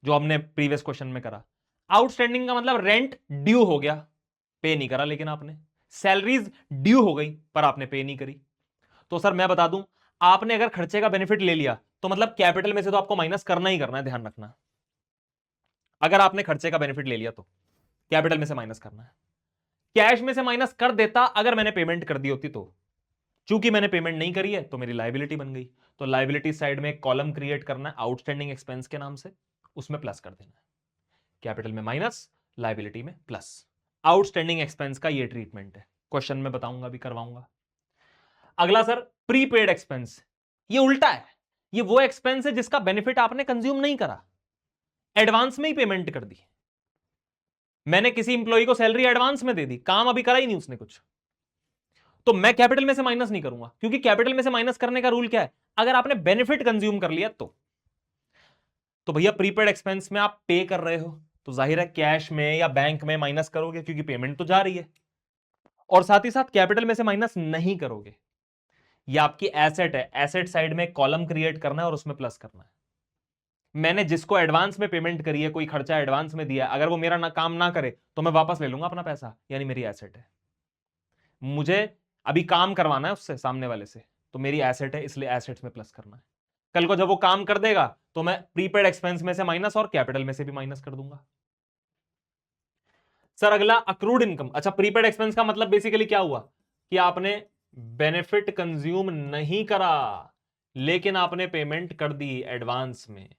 जो हमने प्रीवियस क्वेश्चन में करा। आउटस्टैंडिंग का मतलब रेंट ड्यू हो गया, पे नहीं करा, लेकिन आपने सैलरीज ड्यू हो गई पर आपने पे नहीं करी। तो सर मैं बता दूं, आपने अगर खर्चे का बेनिफिट ले लिया तो मतलब कैपिटल में से तो आपको माइनस करना ही करना है, ध्यान रखना। अगर आपने खर्चे का बेनिफिट ले लिया तो कैपिटल में से माइनस करना है। कैश में से माइनस कर देता अगर मैंने पेमेंट कर दी होती, तो चूंकि मैंने पेमेंट नहीं करी है तो मेरी लायबिलिटी बन गई। तो लाइबिलिटी साइड में एक कॉलम क्रिएट करना है आउटस्टैंडिंग एक्सपेंस के नाम से, उसमें प्लस कर देना है, कैपिटल में माइनस, लाइबिलिटी में प्लस। आउटस्टैंडिंग एक्सपेंस का ये ट्रीटमेंट है, क्वेश्चन में बताऊंगा, भी करवाऊंगा। अगला सर, प्रीपेड एक्सपेंस। ये उल्टा है, ये वो एक्सपेंस है जिसका बेनिफिट आपने कंज्यूम नहीं करा, एडवांस में ही पेमेंट कर दी। मैंने किसी इंप्लॉई को सैलरी एडवांस में दे दी, काम अभी करा ही नहीं उसने कुछ, तो मैं कैपिटल में से माइनस नहीं करूंगा, क्योंकि कैपिटल में से माइनस करने का रूल क्या है, अगर आपने बेनिफिट कंज्यूम कर लिया तो भैया प्रीपेड एक्सपेंस में आप पे कर रहे हो, तो जाहिर है कैश में या बैंक में माइनस करोगे, क्योंकि पेमेंट तो जा रही है, और साथ ही साथ कैपिटल में से माइनस नहीं करोगे। ये आपकी एसेट है, एसेट साइड में कॉलम क्रिएट करना है और उसमें प्लस करना है। मैंने जिसको एडवांस में पेमेंट करी है, कोई खर्चा एडवांस में दिया, अगर वो मेरा काम ना करे तो मैं वापस ले लूंगा अपना पैसा, यानी मेरी एसेट है। मुझे अभी काम करवाना है उससे, सामने वाले से, तो मेरी एसेट है, इसलिए एसेट्स में प्लस करना है। कल को जब वो काम कर देगा तो मैं प्रीपेड एक्सपेंस में से माइनस और कैपिटल में से भी माइनस कर दूंगा। सर अगला अक्रूड इनकम। अच्छा, प्रीपेड एक्सपेंस का मतलब बेसिकली क्या हुआ कि आपने बेनिफिट कंज्यूम नहीं करा, लेकिन आपने पेमेंट कर दी एडवांस में,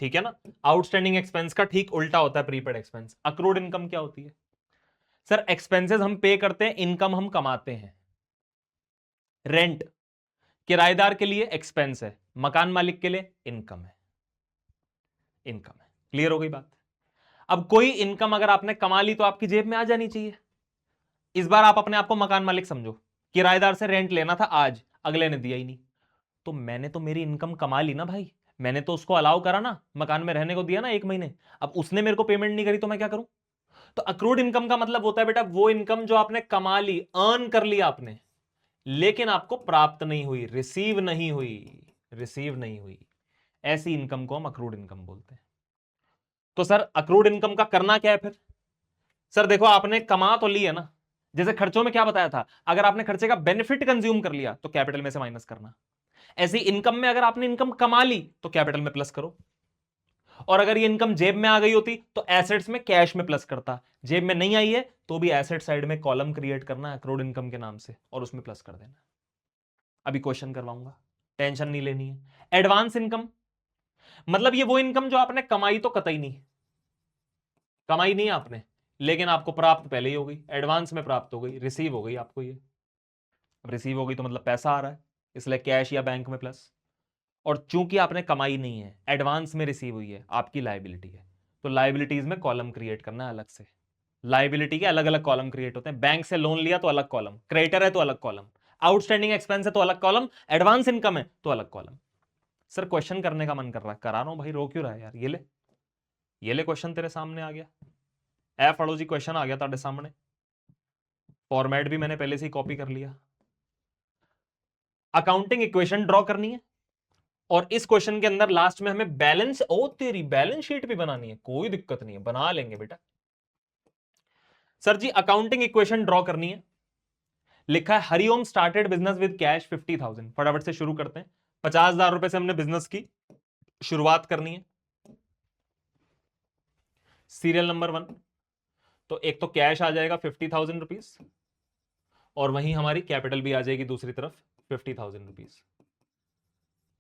ठीक है ना। आउटस्टैंडिंग एक्सपेंस का ठीक उल्टा होता है प्रीपेड एक्सपेंस। अक्रूड इनकम क्या होती है? सर एक्सपेंसेस हम पे करते हैं, इनकम हम कमाते हैं। रेंट किराएदार के लिए एक्सपेंस है, मकान मालिक के लिए इनकम है, इनकम है। क्लियर हो गई बात? अब कोई इनकम अगर आपने कमा ली तो आपकी जेब में आ जानी चाहिए। इस बार आप अपने आप को मकान मालिक समझो, किराएदार से रेंट लेना था आज, अगले ने दिया ही नहीं, तो मैंने तो मेरी इनकम कमा ली ना भाई, मैंने तो उसको अलाउ करा ना, मकान में रहने को दिया ना 1 महीने, अब उसने मेरे को पेमेंट नहीं करी तो मैं क्या करूं? तो अक्रूड इनकम का मतलब होता है बेटा वो इनकम जो आपने कमा ली, अर्न कर लिया आपने, लेकिन आपको प्राप्त नहीं हुई, रिसीव नहीं हुई, रिसीव नहीं हुई, ऐसी इनकम को हम अक्रूड इनकम बोलते हैं। तो सर अक्रूड इनकम का करना क्या है फिर? सर देखो, आपने कमा तो ली है ना, जैसे खर्चों में क्या बताया था, अगर आपने खर्चे का बेनिफिट कंज्यूम कर लिया तो कैपिटल में से माइनस करना। ऐसी इनकम में अगर आपने इनकम कमा ली तो कैपिटल में प्लस करो, और अगर ये इनकम जेब में आ गई होती तो एसेट्स में कैश में प्लस करता। जेब में नहीं आई है तो भी एसेट साइड में कॉलम क्रिएट करना है अक्रूड इनकम के नाम से और उसमें प्लस कर देना। अभी क्वेश्चन करवाऊंगा, टेंशन नहीं लेनी है। एडवांस इनकम मतलब ये वो इनकम जो आपने कमाई तो कतई नहीं, कमाई नहीं आपने, लेकिन आपको प्राप्त पहले ही हो गई, एडवांस में प्राप्त हो गई, रिसीव हो गई आपको ये। रिसीव हो गई तो मतलब पैसा आ रहा है, इसलिए कैश या बैंक में प्लस। और चूंकि आपने कमाई नहीं है, एडवांस में रिसीव हुई है, आपकी लायबिलिटी है, तो लायबिलिटीज में कॉलम क्रिएट करना है अलग से। लायबिलिटी के अलग अलग कॉलम क्रिएट होते हैं, बैंक से लोन लिया तो अलग कॉलम, क्रेडिटर है तो अलग कॉलम, आउटस्टैंडिंग एक्सपेंस है तो अलग कॉलम, एडवांस इनकम है तो अलग कॉलम। सर क्वेश्चन करने का मन कर रहा है, करा रहा हूं भाई, रो क्यों रहा है यार? ये ले क्वेश्चन तेरे सामने आ गया, ए फड़ो जी क्वेश्चन आ गया तेरे सामने, फॉर्मेट भी मैंने पहले से ही कॉपी कर लिया। अकाउंटिंग इक्वेशन ड्रॉ करनी है, और इस क्वेश्चन के अंदर लास्ट में हमें बैलेंस, ओ तेरी बैलेंस शीट भी बनानी है, कोई दिक्कत नहीं है, बना लेंगे बेटा। सर जी अकाउंटिंग इक्वेशन ड्रॉ करनी है, लिखा है Hariom started business with cash 50,000। फटाफट से शुरू करते हैं, 50,000 रुपए से हमने बिजनेस की शुरुआत करनी है। सीरियल नंबर 1, तो एक तो कैश आ जाएगा 50,000 रुपीज, और वहीं हमारी कैपिटल भी आ जाएगी दूसरी तरफ 50,000 रुपीज।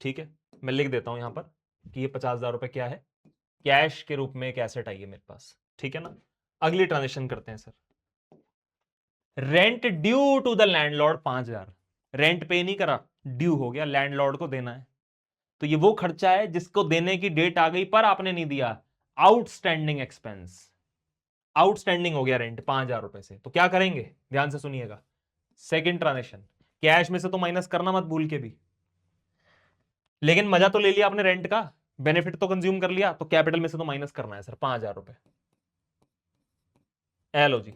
ठीक है, मैं लिख देता हूं यहां पर कि ये 50,000 रुपए क्या है, कैश के रूप में एक एसेट आई है मेरे पास, ठीक है ना। अगली ट्रांजेक्शन करते हैं sir, rent due to the landlord 5,000, rent pay नहीं करा, ड्यू हो गया, लैंडलॉर्ड को देना है, तो ये वो खर्चा है जिसको देने की डेट आ गई पर आपने नहीं दिया, आउटस्टैंडिंग एक्सपेंस, आउटस्टैंडिंग हो गया रेंट 5,000 रुपए से। तो क्या करेंगे, ध्यान से सुनिएगा, सेकंड ट्रांजेक्शन, कैश में से तो माइनस करना मत भूल के भी, लेकिन मजा तो ले लिया आपने रेंट का, बेनिफिट तो कंज्यूम कर लिया, तो कैपिटल में से तो माइनस करना है सर 5,000 रुपए। लो जी,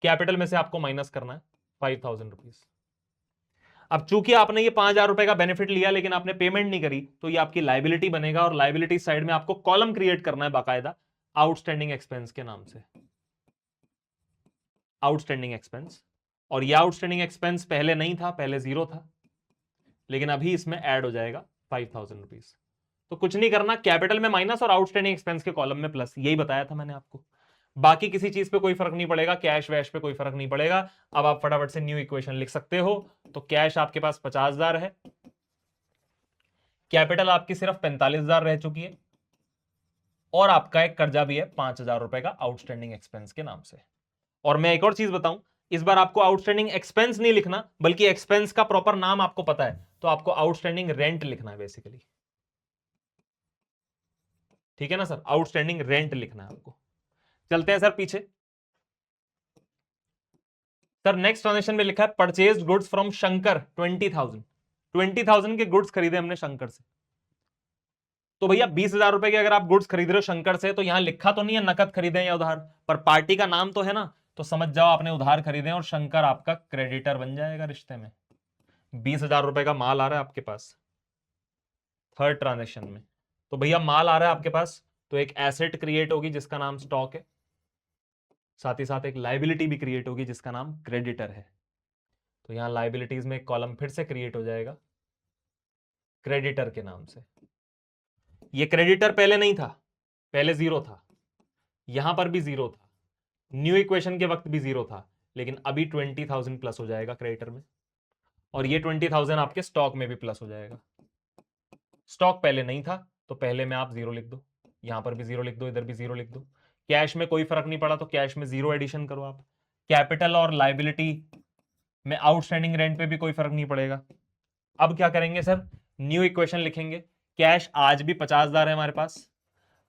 कैपिटल में से आपको माइनस करना है 5,000 रुपीज। अब चूंकि आपने ये 5,000 रुपए का बेनिफिट लिया लेकिन आपने पेमेंट नहीं करी, तो ये आपकी लाइबिलिटी बनेगा, और लाइबिलिटी साइड में आपको कॉलम क्रिएट करना है बाकायदा आउटस्टैंडिंग एक्सपेंस के नाम से, आउटस्टैंडिंग एक्सपेंस। और ये आउटस्टैंडिंग एक्सपेंस पहले नहीं था, पहले 0 था, लेकिन अभी इसमें ऐड हो जाएगा 5,000 रुपीज। तो कुछ नहीं करना, कैपिटल में माइनस और आउटस्टैंडिंग एक्सपेंस के कॉलम में प्लस, यही बताया था मैंने आपको। बाकी किसी चीज पे कोई फर्क नहीं पड़ेगा, कैश वैश पे कोई फर्क नहीं पड़ेगा। अब आप फटाफट से न्यू इक्वेशन लिख सकते हो। तो कैश आपके पास 50,000 है, कैपिटल आपकी सिर्फ 45,000 रह चुकी है, और आपका एक कर्जा भी है 5,000 रुपए का आउटस्टैंडिंग एक्सपेंस के नाम से। और मैं एक और चीज बताऊं, इस बार आपको आउटस्टैंडिंग एक्सपेंस नहीं लिखना, बल्कि एक्सपेंस का प्रॉपर नाम आपको पता है, तो आपको आउटस्टैंडिंग रेंट लिखना है बेसिकली। ठीक है ना सर, आउटस्टैंडिंग रेंट लिखना है आपको। चलते हैं सर पीछे। सर नेक्स्ट ट्रांजेक्शन में लिखा है परचेज गुड्स फ्रॉम शंकर 20,000 के गुड्स खरीदे हमने शंकर से। तो भैया 20,000 रुपए के अगर आप गुड्स खरीद रहे हो शंकर से, तो यहां लिखा तो नहीं है नकद खरीदे या उधार, पर पार्टी का नाम तो है ना, तो समझ जाओ आपने उधार खरीदे और शंकर आपका क्रेडिटर बन जाएगा रिश्ते में। 20,000 रुपए का माल आ रहा है आपके पास थर्ड ट्रांजेक्शन में, तो भैया माल आ रहा है आपके पास, तो एक एसेट क्रिएट होगी जिसका नाम स्टॉक है, साथ ही साथ एक लाइबिलिटी भी क्रिएट होगी जिसका नाम क्रेडिटर है। तो यहां लाइबिलिटीज में एक कॉलम फिर से क्रिएट हो जाएगा क्रेडिटर के नाम से। ये क्रेडिटर पहले नहीं था, पहले जीरो था, यहां पर भी जीरो था, न्यू इक्वेशन के वक्त भी जीरो था, लेकिन अभी 20,000 प्लस हो जाएगा क्रेडिटर में, और ये 20,000 आपके स्टॉक में भी प्लस हो जाएगा। स्टॉक पहले नहीं था, तो पहले में आप जीरो लिख दो, यहां पर भी जीरो लिख दो, इधर भी जीरो लिख दो। कैश में कोई फर्क नहीं पड़ा, तो कैश में जीरो एडिशन करो आप। कैपिटल और लाइबिलिटी में आउटस्टैंडिंग रेंट पे भी कोई फर्क नहीं पड़ेगा। अब क्या करेंगे सर, न्यू इक्वेशन लिखेंगे। कैश आज भी 50,000 है हमारे पास,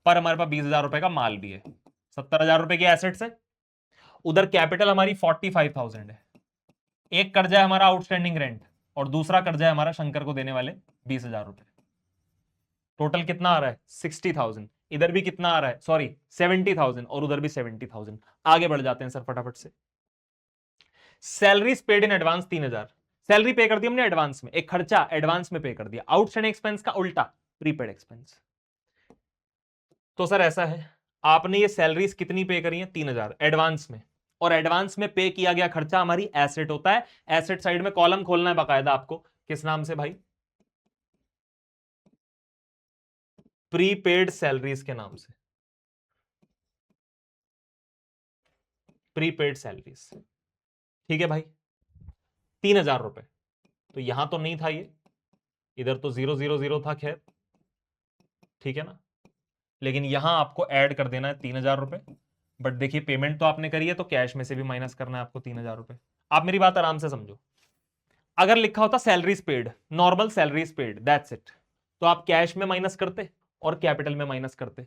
पर हमारे पास 20,000 रुपए का माल भी है, 70,000 रुपए की एसेट्स है। उधर कैपिटल हमारी 45,000 है, एक कर्जा है हमारा आउटस्टैंडिंग रेंट, और दूसरा कर्जा है हमारा शंकर को देने वाले 20,000 रुपए। टोटल कितना आ रहा है 60,000, इधर भी कितना आ रहा है, सॉरी 70,000, और उधर भी 70,000। आगे बढ़ जाते हैं सर फटाफट से। Salaries paid in advance 3,000, salary पे कर दी हमने एडवांस में, एक खर्चा एडवांस में पे कर दिया, आउटस्टैंडिंग एक्सपेंस का उल्टा प्रीपेड एक्सपेंस। तो सर ऐसा है, आपने ये सैलरीज कितनी पे करी है 3,000 एडवांस में, और एडवांस में पे किया गया खर्चा हमारी एसेट होता है। एसेट साइड में कॉलम खोलना है बाकायदा आपको, किस नाम से भाई, प्रीपेड सैलरीज के नाम से, प्रीपेड सैलरीज। ठीक है भाई, 3,000 रुपए, तो यहां तो नहीं था ये, इधर तो 000 था, खैर ठीक है ना, लेकिन यहां आपको ऐड कर देना है 3,000 रुपए। बट देखिए पेमेंट तो आपने करी है, तो कैश में से भी माइनस करना है आपको 3,000 रुपए। आप मेरी बात आराम से समझो, अगर लिखा होता salaries paid, normal salaries paid, that's it, तो आप कैश में माइनस करते और कैपिटल में माइनस करते,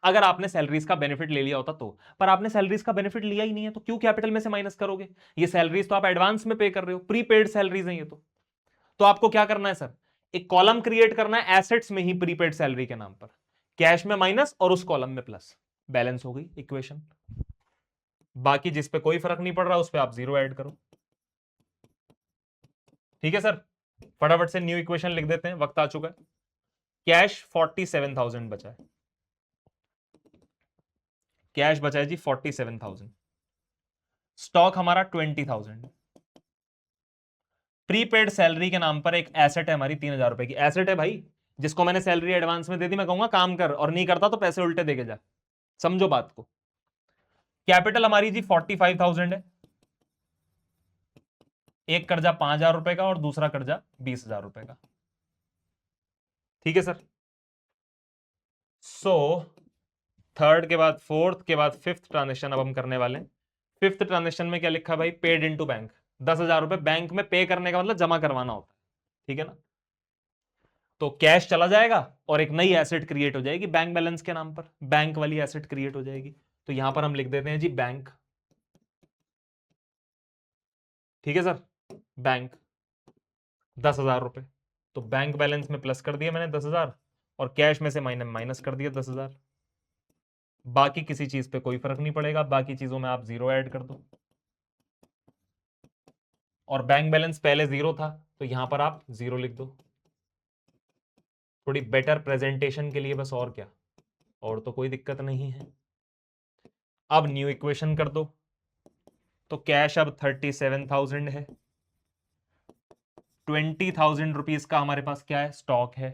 अगर आपने सैलरीज का बेनिफिट ले लिया होता तो। पर आपने सैलरीज का बेनिफिट लिया ही नहीं है, तो क्यों कैपिटल में से माइनस करोगे, ये सैलरीज तो आप एडवांस में पे कर रहे हो, प्रीपेड सैलरीज है ये तो आपको क्या करना है सर, एक कॉलम क्रिएट करना है एसेट्स में ही प्रीपेड सैलरी के नाम पर, कैश में माइनस और उस कॉलम में प्लस, बैलेंस हो गई इक्वेशन। बाकी जिस पे कोई फर्क नहीं पड़ रहा उस पे आप जीरो ऐड करो। ठीक है सर, फटाफट से न्यू इक्वेशन लिख देते हैं, वक्त आ चुका है। कैश 47,000 बचा है, कैश बचा है जी 47,000, स्टॉक हमारा 20,000, प्रीपेड सैलरी के नाम पर एक एसेट है हमारी 3,000 रुपए की एसेट है भाई, जिसको मैंने सैलरी एडवांस में दे दी, मैं कहूंगा काम कर, और नहीं करता तो पैसे उल्टे देके जा, समझो बात को। कैपिटल हमारी जी 45,000 है, एक कर्जा 5,000 रुपए का और दूसरा कर्जा 20,000 रुपए का। ठीक है सर, सो थर्ड के बाद फोर्थ के बाद फिफ्थ ट्रांजेक्शन अब हम करने वाले हैं। फिफ्थ ट्रांजेक्शन में क्या लिखा भाई, पेड इनटू बैंक, 10,000 रुपए बैंक में पे करने का मतलब जमा करवाना होता है, ठीक है ना। तो कैश चला जाएगा और एक नई एसेट क्रिएट हो जाएगी बैंक बैलेंस के नाम पर, बैंक वाली एसेट क्रिएट हो जाएगी, तो यहां पर हम लिख देते हैं जी बैंक। ठीक है सर, बैंक 10,000 रुपए, तो बैंक बैलेंस में प्लस कर दिया मैंने 10,000, और कैश में से माइनस कर दिया 10,000। बाकी किसी चीज पे कोई फर्क नहीं पड़ेगा, बाकी चीजों में आप जीरो ऐड कर दो, और बैंक बैलेंस पहले जीरो था, तो यहां पर आप जीरो लिख दो, थोड़ी बेटर प्रेजेंटेशन के लिए बस, और क्या, और तो कोई दिक्कत नहीं है। अब न्यू इक्वेशन कर दो, तो कैश अब 37,000 है, 20,000 रुपीज का हमारे पास क्या है, स्टॉक है,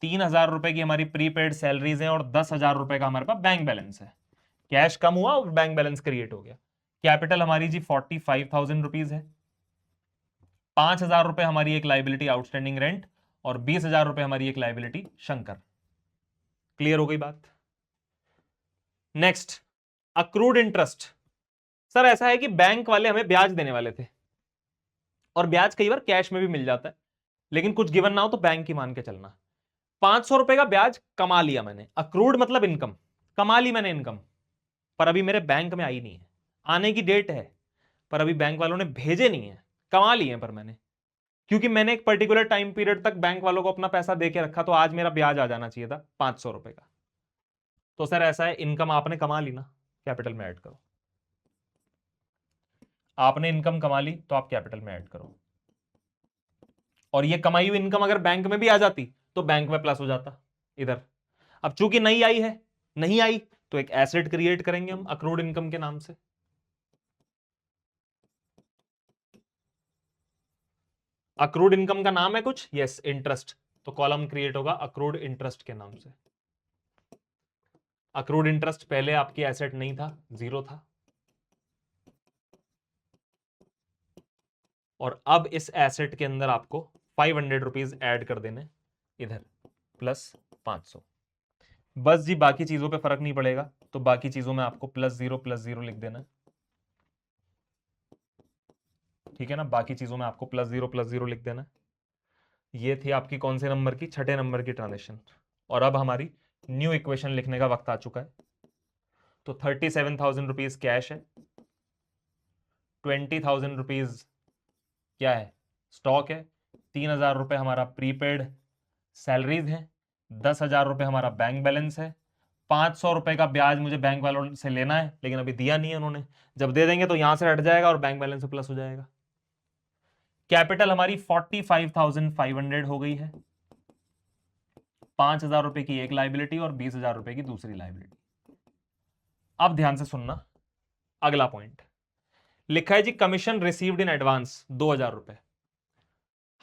3,000 रुपए की हमारी प्रीपेड सैलरीज है, और 10,000 रुपए का हमारे पास बैंक बैलेंस है। कैश कम हुआ और बैंक बैलेंस क्रिएट हो गया। कैपिटल हमारी जी 45,000 रुपीज है। 5,000 रुपए हमारी एक लाइबिलिटी आउटस्टैंडिंग रेंट और 20,000 रुपए हमारी एक लाइबिलिटी शंकर। क्लियर हो गई बात। Next, accrued interest. सर ऐसा है कि बैंक वाले हमें ब्याज देने वाले थे और ब्याज कई बार कैश में भी मिल जाता है, लेकिन कुछ गिवन ना हो तो बैंक की मान के चलना। 500 रुपए का ब्याज कमा लिया मैंने, अक्रूड मतलब इनकम, कमा ली मैंने इनकम, पर अभी मेरे बैंक में आई नहीं है। आने की डेट है पर अभी बैंक वालों ने भेजे नहीं है, कमा लिए हैं पर मैंने, क्योंकि मैंने एक पर्टिकुलर टाइम पीरियड तक बैंक वालों को अपना पैसा दे के रखा, तो आज मेरा ब्याज आ जाना चाहिए था 500 रुपए का। तो सर ऐसा है, इनकम आपने कमा ली ना, कैपिटल में ऐड करो। आपने इनकम कमा ली तो आप कैपिटल में ऐड करो, और ये कमाई हुई इनकम अगर बैंक में भी आ जाती तो बैंक में प्लस हो जाता इधर। अब चूंकि नहीं आई है, नहीं आई तो एक एसेट क्रिएट करेंगे हम अक्रूड इनकम के नाम से। अक्रूड इनकम का नाम है कुछ, यस इंटरेस्ट, तो कॉलम क्रिएट होगा अक्रूड इंटरेस्ट के नाम से। अक्रूड इंटरेस्ट पहले आपकी एसेट नहीं था, जीरो था, और अब इस एसेट के अंदर आपको 500 रुपीज ऐड कर देने इधर, प्लस 500। बस जी, बाकी चीजों पे फर्क नहीं पड़ेगा, तो बाकी चीजों में आपको प्लस जीरो लिख देना है, ठीक है ना। बाकी चीजों में आपको प्लस जीरो लिख देना है। ये थी आपकी कौन से नंबर की, छठे नंबर की ट्रांजेक्शन। और अब हमारी न्यू इक्वेशन लिखने का वक्त आ चुका है। तो 37,000 रुपीज कैश है, 20,000 रुपीज क्या है, स्टॉक है, 3,000 रुपए हमारा प्रीपेड सैलरीज है, 10,000 रुपए हमारा बैंक बैलेंस है, 500 रुपए का ब्याज मुझे बैंक वालों से लेना है, लेकिन अभी दिया नहीं है उन्होंने। जब दे देंगे तो यहां से हट जाएगा और बैंक बैलेंस से प्लस हो जाएगा। कैपिटल हमारी 45,500 हो गई है। 5,000 रुपए की एक लाइबिलिटी और 20,000 रुपए की दूसरी लाइबिलिटी। अब ध्यान से सुनना, अगला पॉइंट लिखा है जी, कमीशन रिसीव्ड इन एडवांस 2,000 रुपए।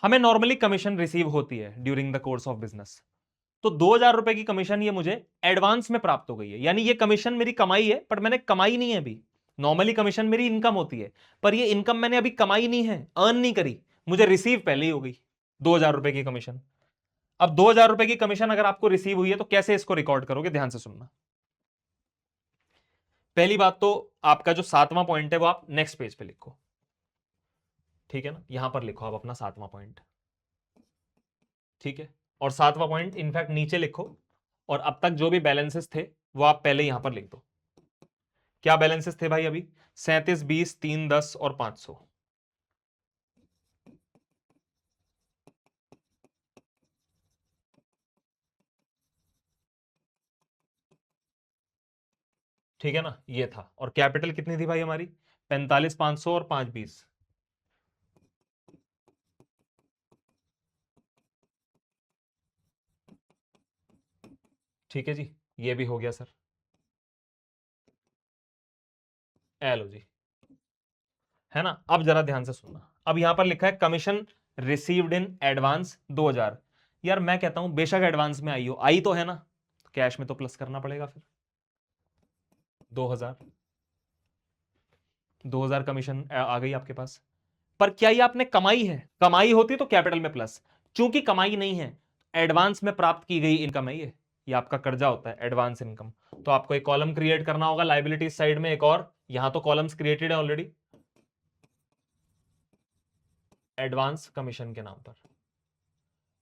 हमें नॉर्मली कमीशन रिसीव होती है during the course of business, तो 2,000 रुपए की कमीशन ये मुझे एडवांस में प्राप्त हो गई है, यानी ये कमीशन मेरी कमाई है पर मैंने कमाई नहीं है अभी। नॉर्मली कमीशन मेरी इनकम होती है, पर ये इनकम मैंने अभी कमाई नहीं है, अर्न नहीं करी, मुझे रिसीव पहले ही हो गई 2,000 रुपए की कमीशन। अब 2,000 रुपए की कमीशन अगर आपको रिसीव हुई है तो कैसे इसको रिकॉर्ड करोगे, ध्यान से सुनना। पहली बात तो आपका जो 7वां पॉइंट है वो आप नेक्स्ट पेज पे लिखो, ठीक है ना, यहां पर लिखो आप अपना 7वां पॉइंट, ठीक है। और 7वां पॉइंट इनफैक्ट नीचे लिखो, और अब तक जो भी बैलेंसेस थे वो आप पहले यहां पर लिख दो। क्या बैलेंसेस थे भाई अभी, 37, 20, 3, 10 और 500। ठीक है ना, ये था। और कैपिटल कितनी थी भाई हमारी, 45,500 और 520। ठीक है जी, ये भी हो गया सर, लो जी, है ना। अब जरा ध्यान से सुनना, अब यहां पर लिखा है कमीशन रिसीव्ड इन एडवांस 2,000। यार मैं कहता हूं बेशक एडवांस में आई हो, आई तो है ना, तो कैश में तो प्लस करना पड़ेगा फिर। 2,000 कमीशन आ गई आपके पास, पर क्या ये आपने कमाई है, कमाई होती तो कैपिटल में प्लस, चूंकि कमाई नहीं है, एडवांस में प्राप्त की गई इनकम है ये आपका कर्जा होता है एडवांस इनकम। तो आपको एक कॉलम क्रिएट करना होगा लाइबिलिटीज साइड में एक और, यहां तो कॉलम्स क्रिएटेड है ऑलरेडी, एडवांस कमीशन के नाम पर।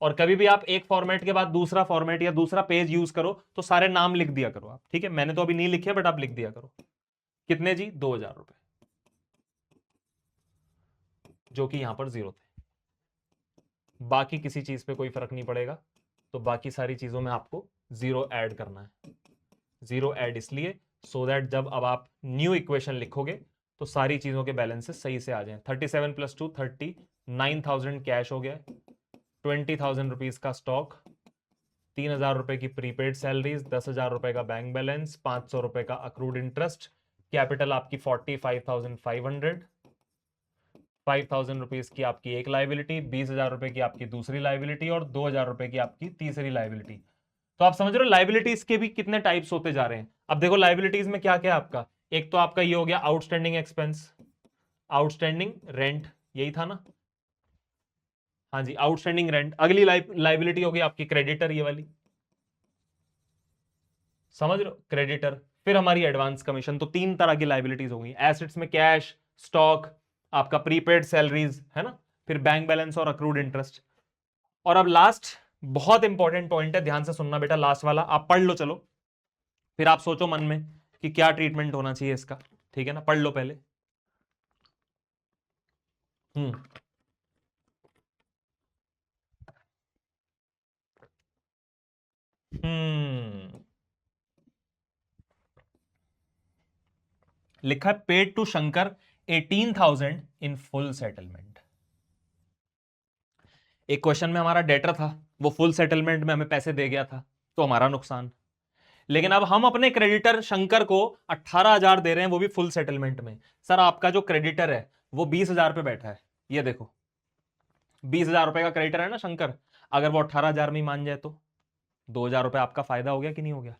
और कभी भी आप एक फॉर्मेट के बाद दूसरा फॉर्मेट या दूसरा पेज यूज करो तो सारे नाम लिख दिया करो आप, ठीक है। मैंने तो अभी नहीं लिखे बट आप लिख दिया करो। कितने जी, 2,000 रुपए, जो कि यहां पर जीरो थे। बाकी किसी चीज पे कोई फर्क नहीं पड़ेगा, तो बाकी सारी चीजों में आपको जीरो ऐड करना है। जीरो ऐड इसलिए सो दैट जब अब आप न्यू इक्वेशन लिखोगे तो सारी चीजों के बैलेंसेस सही से आ जाएं। 37 + 2 39,000 कैश हो गया, 20,000 रुपीज का स्टॉक, 3,000 रुपए की प्रीपेड सैलरीज, 10,000 रुपए का बैंक बैलेंस, 500 रुपए का अक्रूड इंटरेस्ट, कैपिटल आपकी 45,500, 5,000 रुपीज की आपकी एक लाइबिलिटी, 20,000 रुपए की आपकी दूसरी लाइबिलिटी और 2,000 रुपए की आपकी तीसरी लाइबिलिटी। तो आप समझ रहे हो लाइबिलिटीज के भी कितने टाइप्स होते जा रहे हैं। अब देखो लाइबिलिटीज में क्या क्या है आपका, एक तो आपका ये हो गया आउटस्टैंडिंग एक्सपेंस, आउटस्टैंडिंग रेंट, यही था ना, हाँ जी आउटस्टैंडिंग रेंट। अगली लाइबिलिटी होगी आपकी क्रेडिटर, ये वाली, समझ रहे हो, क्रेडिटर। फिर हमारी एडवांस कमीशन। तो तीन तरह की लाइबिलिटीज होंगी, एसेट्स में कैश, स्टॉक, आपका प्रीपेड सैलरीज है ना, फिर बैंक बैलेंस और अक्रूड इंटरेस्ट। और अब लास्ट बहुत इंपॉर्टेंट पॉइंट है, ध्यान से सुनना बेटा, लास्ट वाला आप पढ़ लो चलो, फिर आप सोचो मन में कि क्या ट्रीटमेंट होना चाहिए इसका, ठीक है ना, पढ़ लो पहले। हम्म हम्म लिखा है paid to Shankar 18,000 in full settlement. एक क्वेश्चन में हमारा डेटर था, वो फुल सेटलमेंट में हमें पैसे दे गया था, तो हमारा नुकसान। लेकिन अब हम अपने क्रेडिटर शंकर को 18,000 दे रहे हैं, वो भी फुल सेटलमेंट में। सर आपका जो क्रेडिटर है वो 20,000 पे बैठा है, ये देखो 20,000 रुपए का क्रेडिटर है ना शंकर, अगर वो 18,000 में ही मान जाए तो 2,000 रुपए आपका फायदा हो गया कि नहीं हो गया,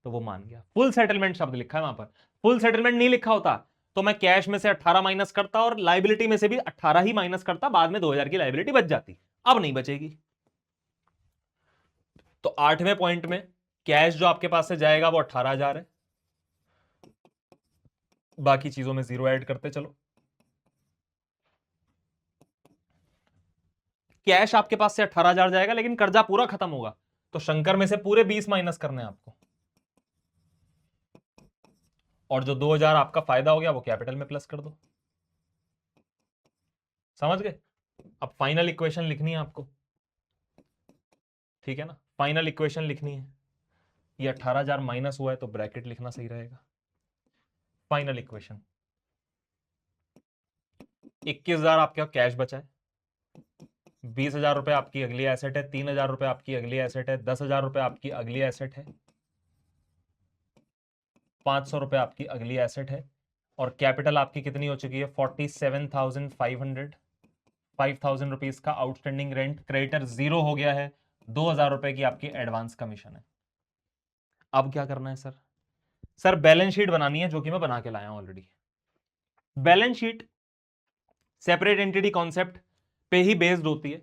तो वो मान गया। फुल सेटलमेंट शब्द लिखा है वहां पर, फुल सेटलमेंट नहीं लिखा होता तो मैं कैश में से 18 माइनस करता और लाइबिलिटी में से भी 18 ही माइनस करता, बाद में 2,000 की लाइबिलिटी बच जाती, अब नहीं बचेगी। तो 8वें पॉइंट में कैश जो आपके पास से जाएगा वो 18,000 है, बाकी चीजों में जीरो ऐड करते चलो। कैश आपके पास से 18,000 जाएगा लेकिन कर्जा पूरा खत्म होगा, तो शंकर में से पूरे 20 माइनस करने हैं आपको, और जो 2,000 आपका फायदा हो गया वो कैपिटल में प्लस कर दो। समझ गए? अब फाइनल इक्वेशन लिखनी है आपको, ठीक है ना, फाइनल इक्वेशन लिखनी है। ये 18,000 माइनस हुआ है तो ब्रैकेट लिखना सही रहेगा। फाइनल इक्वेशन, 21,000 आपका कैश बचा है, 20,000 रुपए आपकी अगली एसेट है, 3,000 रुपए आपकी अगली एसेट है, 10,000 रुपए आपकी अगली एसेट है, 500 रुपए आपकी अगली एसेट है, और कैपिटल आपकी कितनी हो चुकी है 47,500, 5,000 रुपीज का आउटस्टैंडिंग रेंट, क्रेडिटर जीरो हो गया है, 2,000 रुपए की आपकी एडवांस कमीशन है। अब क्या करना है सर? सर बैलेंस शीट बनानी है, जो कि मैं बना के लाया हूं already. Balance sheet separate entity concept पे ही बेस्ड होती है,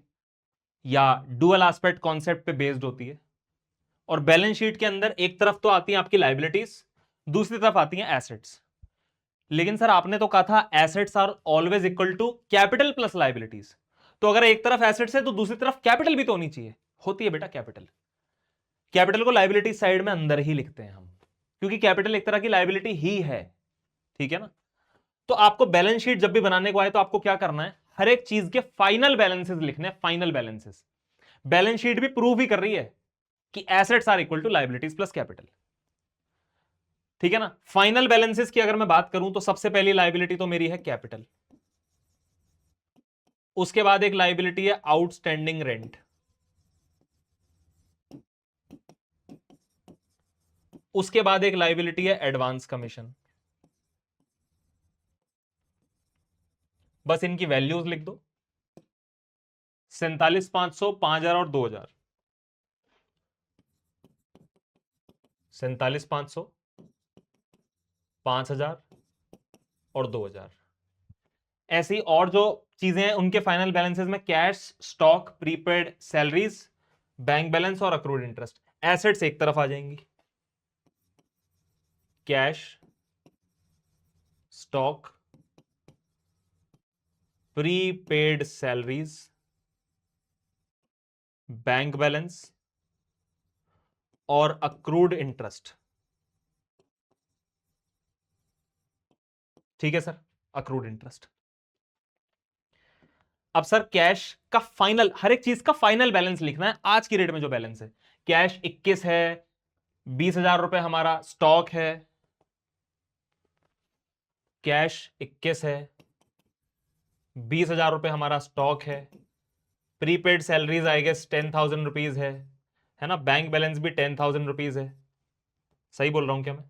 या डुअल एस्पेक्ट कॉन्सेप्ट पे बेस्ड होती है। और बैलेंस शीट के अंदर एक तरफ तो आती है आपकी लाइबिलिटीज, दूसरी तरफ आती हैं एसेट्स। लेकिन सर आपने तो कहा था assets are always equal to capital plus liabilities, तो अगर एक तरफ एसेट्स है तो दूसरी तरफ कैपिटल भी तो होनी चाहिए। होती है बेटा कैपिटल, कैपिटल को लाइबिलिटी साइड में अंदर ही लिखते हैं हम, क्योंकि कैपिटल एक तरह की लाइबिलिटी ही है, ठीक है ना। तो आपको बैलेंस शीट जब भी बनाने को आए तो आपको क्या करना है, हर एक चीज के फाइनल बैलेंसेस लिखने हैं, फाइनल बैलेंसेस। बैलेंस शीट भी प्रूव ही कर रही है कि assets are equal to liabilities plus capital, ठीक है ना। फाइनल बैलेंसेस की अगर मैं बात करूं तो सबसे पहली लाइबिलिटी तो मेरी है कैपिटल, उसके बाद एक लाइबिलिटी है आउटस्टैंडिंग रेंट, उसके बाद एक लाइबिलिटी है एडवांस कमीशन। बस इनकी वैल्यूज लिख दो, 47,500, 5,000 और 2,000, 47,500, 5,000 और 2,000। ऐसी और जो चीजें हैं उनके फाइनल बैलेंसेस में cash, stock, prepaid salaries, bank balance और अक्रूड इंटरेस्ट। एसेट्स एक तरफ आ जाएंगी, cash, stock, prepaid salaries, bank balance और अक्रूड इंटरेस्ट, ठीक है सर, अक्रूड इंटरेस्ट। अब सर कैश का फाइनल, हर एक चीज का फाइनल बैलेंस लिखना है, आज की डेट में जो बैलेंस है। कैश 21 है, 20,000 रुपए हमारा स्टॉक है, कैश 21 है, 20,000 रुपए हमारा स्टॉक है, prepaid salaries I guess 10,000 rupees है ना, बैंक बैलेंस भी 10,000 रुपीज है। सही बोल रहा हूं क्या मैं?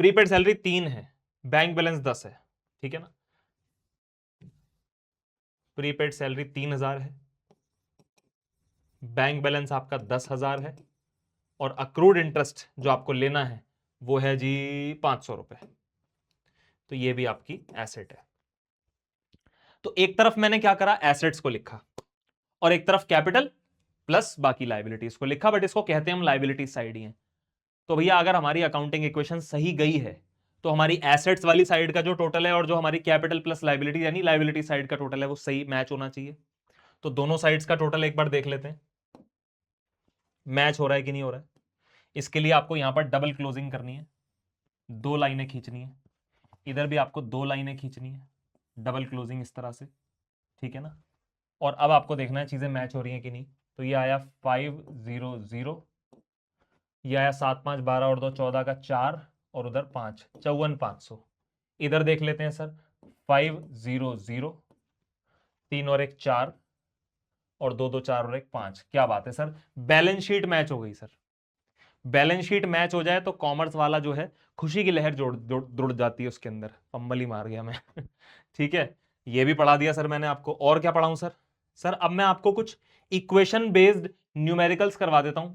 प्रीपेड सैलरी 3 है, बैंक बैलेंस 10 है, ठीक है ना। प्रीपेड सैलरी 3,000 है, बैंक बैलेंस आपका 10,000 है, और अक्रूड इंटरेस्ट जो आपको लेना है वो है जी 500 रुपए। तो ये भी आपकी एसेट है। तो एक तरफ मैंने क्या करा, एसेट्स को लिखा, और एक तरफ कैपिटल प्लस बाकी लाइबिलिटीज को लिखा, बट इसको कहते हैं हम लाइबिलिटी साइड ही है। तो भैया अगर हमारी अकाउंटिंग इक्वेशन सही गई है तो हमारी एसेट्स वाली साइड का जो टोटल है और जो हमारी कैपिटल प्लस लाइबिलिटी यानी लाइबिलिटी साइड का टोटल है वो सही मैच होना चाहिए। तो दोनों साइड्स का टोटल एक बार देख लेते हैं, मैच हो रहा है कि नहीं हो रहा है। इसके लिए आपको यहां पर डबल क्लोजिंग करनी है, 2 लाइनें खींचनी है, इधर भी आपको 2 लाइनें खींचनी है, डबल क्लोजिंग इस तरह से, ठीक है ना। और अब आपको देखना है चीजें मैच हो रही हैं कि नहीं। तो ये आया 500, ये आया 7 5 12 और 2 14 का 4 और उधर 5 54,500। इधर देख लेते हैं सर, 500, 3 और 1 4 और 2 2 4 और 1 5। क्या बात है सर, बैलेंस शीट मैच हो गई सर। बैलेंस शीट मैच हो जाए तो कॉमर्स वाला जो है खुशी की लहर जुड़ जाती है उसके अंदर। पंबल ही मार गया मैं ठीक है, ये भी पढ़ा दिया सर मैंने आपको। और क्या पढ़ाऊं सर? सर अब मैं आपको कुछ इक्वेशन बेस्ड न्यूमेरिकल्स करवा देता हूं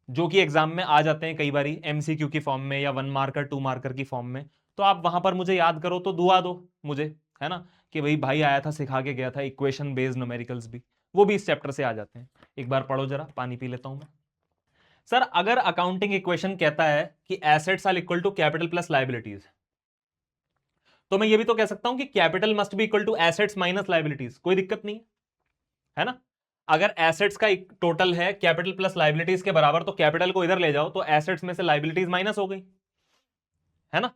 जो कि एग्जाम में आ जाते हैं कई बारी एमसीक्यू की फॉर्म में या 1 मार्कर 2 मार्कर की फॉर्म में। तो आप वहां पर मुझे याद करो तो दुआ दो मुझे, है ना, कि भाई आया था सिखा के गया था इक्वेशन बेस्ड न्यूमेरिकल्स भी, वो भी इस चैप्टर से आ जाते हैं। एक बार पढ़ो जरा, पानी पी लेता हूं मैं। सर अगर अकाउंटिंग इक्वेशन कहता है कि assets are equal to capital plus liabilities, तो मैं ये भी तो कह सकता हूं कि capital must be equal to assets minus liabilities, कोई दिक्कत नहीं है ना। अगर एसेट्स का टोटल है कैपिटल प्लस लाइबिलिटीज के बराबर तो कैपिटल को इधर ले जाओ तो एसेट्स में से लाइबिलिटीज माइनस हो गई, है ना।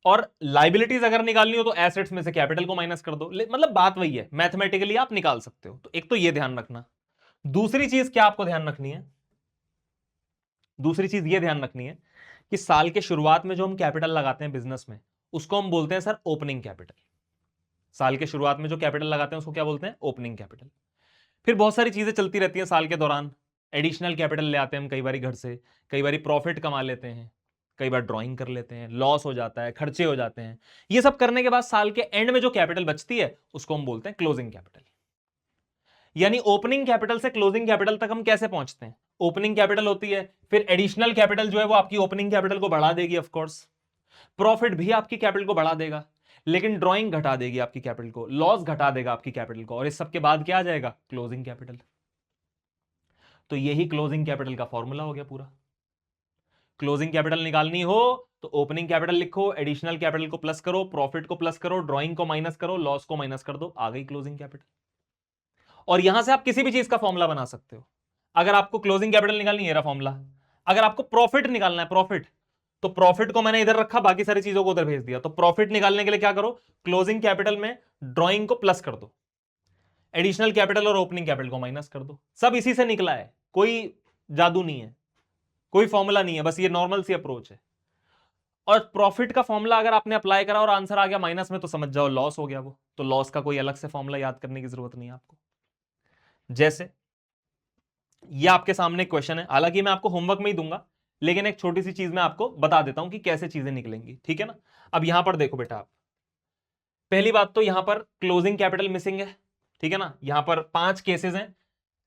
और लाइबिलिटीज अगर निकालनी हो तो एसेट्स में से कैपिटल को माइनस कर दो, मतलब बात वही है, मैथमेटिकली आप निकाल सकते हो। तो एक तो ये ध्यान रखना। दूसरी चीज क्या आपको ध्यान रखनी है, दूसरी चीज ये ध्यान रखनी है कि साल के शुरुआत में जो हम कैपिटल लगाते हैं बिजनेस में उसको हम बोलते हैं सर ओपनिंग कैपिटल। साल के शुरुआत में जो कैपिटल लगाते हैं उसको क्या बोलते हैं? Opening capital. फिर बहुत सारी चीजें चलती रहती हैं साल के दौरान, एडिशनल कैपिटल ले आते हैं हम कई बार घर से, कई बार प्रॉफिट कमा लेते हैं, कई बार ड्राइंग कर लेते हैं, लॉस हो जाता है, खर्चे हो जाते हैं। ये सब करने के बाद साल के एंड में जो कैपिटल बचती है उसको हम बोलते हैं क्लोजिंग कैपिटल। यानी ओपनिंग कैपिटल से क्लोजिंग कैपिटल तक हम कैसे पहुंचते हैं? ओपनिंग कैपिटल होती है, फिर एडिशनल कैपिटल जो है वो आपकी ओपनिंग कैपिटल को बढ़ा देगी, ऑफ कोर्स प्रॉफिट भी आपकी कैपिटल को बढ़ा देगा, लेकिन ड्राइंग घटा देगी आपकी कैपिटल को, लॉस घटा देगा आपकी कैपिटल को, और इस सब के बाद क्या आ जाएगा? Closing capital. तो यही क्लोजिंग कैपिटल का फॉर्मूला हो गया पूरा। क्लोजिंग कैपिटल निकालनी हो तो ओपनिंग कैपिटल लिखो, एडिशनल कैपिटल को प्लस करो, प्रॉफिट को प्लस करो, ड्राइंग को माइनस करो, लॉस को माइनस कर दो, आ गई क्लोजिंग कैपिटल। और यहां से आप किसी भी चीज का फॉर्मूला बना सकते हो। अगर आपको क्लोजिंग कैपिटल निकालनी है फॉर्मूला, अगर आपको प्रॉफिट निकालना है, प्रॉफिट, तो प्रॉफिट को मैंने इधर रखा, बाकी सारी चीजों को उधर भेज दिया। तो प्रॉफिट निकालने के लिए क्या करो? क्लोजिंग कैपिटल में ड्राइंग को प्लस कर दो, एडिशनल कैपिटल और ओपनिंग कैपिटल को माइनस कर दो। सब इसी से निकला है, कोई जादू नहीं है, कोई फॉर्मूला नहीं है, बस ये नॉर्मल सी अप्रोच है। और प्रॉफिट का फॉर्मूला अगर आपने अप्लाई करा और आंसर आ गया माइनस में तो समझ जाओ लॉस हो गया वो। तो लॉस का कोई अलग से फॉर्मूला याद करने की जरूरत नहीं है आपको। जैसे ये आपके सामने क्वेश्चन है, हालांकि मैं आपको होमवर्क में ही दूंगा, लेकिन एक छोटी सी चीज मैं आपको बता देता हूं कि कैसे चीजें निकलेंगी, ठीक है ना। अब यहां पर देखो बेटा, आप पहली बात तो यहां पर क्लोजिंग कैपिटल मिसिंग है, ठीक है ना। यहां पर 5 केसेस हैं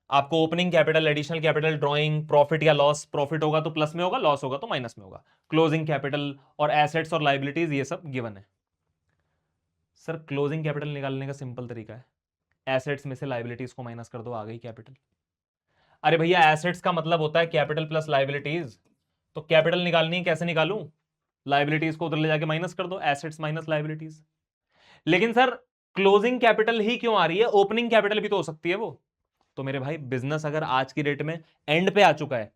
आपको, opening capital, additional capital, drawing, profit या लॉस, प्रॉफिट होगा तो प्लस में होगा, लॉस होगा तो माइनस में होगा, क्लोजिंग कैपिटल और एसेट्स और लाइबिलिटीज ये सब गिवन है। सर क्लोजिंग कैपिटल निकालने का सिंपल तरीका है, एसेट्स में से लाइबिलिटीज को माइनस कर दो, आ गई कैपिटल। अरे भैया एसेट्स का मतलब होता है कैपिटल प्लस लाइबिलिटीज, तो कैपिटल निकालनी है, कैसे निकालूं? लाइबिलिटीज को उधर ले जाके माइनस कर दो, एसेट्स माइनस लाइबिलिटीज। लेकिन सर क्लोजिंग कैपिटल ही क्यों आ रही है? ओपनिंग कैपिटल भी तो हो सकती है वो। तो मेरे भाई बिजनेस अगर आज की डेट में एंड पे आ चुका है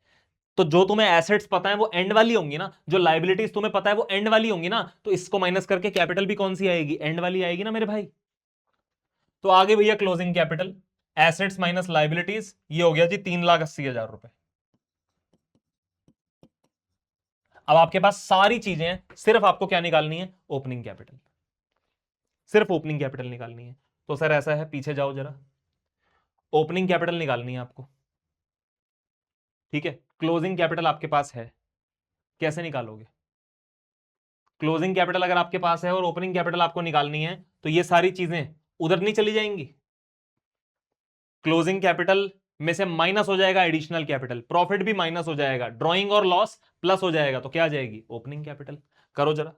तो जो तुम्हें एसेट्स पता है वो एंड वाली होंगी ना, जो लाइबिलिटीज तुम्हें पता है वो एंड वाली होंगी ना, तो इसको माइनस करके कैपिटल भी कौन सी आएगी? एंड वाली आएगी ना मेरे भाई। तो आगे भैया closing capital, assets minus liabilities, ये हो गया जी 3,80,000 रुपए। अब आपके पास सारी चीजें हैं, सिर्फ आपको क्या निकालनी है? ओपनिंग कैपिटल, सिर्फ ओपनिंग कैपिटल निकालनी है। तो सर ऐसा है, पीछे जाओ जरा, ओपनिंग कैपिटल निकालनी है आपको, ठीक है। क्लोजिंग कैपिटल आपके पास है, कैसे निकालोगे? क्लोजिंग कैपिटल अगर आपके पास है और ओपनिंग कैपिटल आपको निकालनी है तो ये सारी चीजें उधर नहीं चली जाएंगी? क्लोजिंग कैपिटल में से माइनस हो जाएगा एडिशनल कैपिटल, प्रॉफिट भी माइनस हो जाएगा, ड्रॉइंग और लॉस प्लस हो जाएगा, तो क्या आ जाएगी? Opening capital. करो जरा,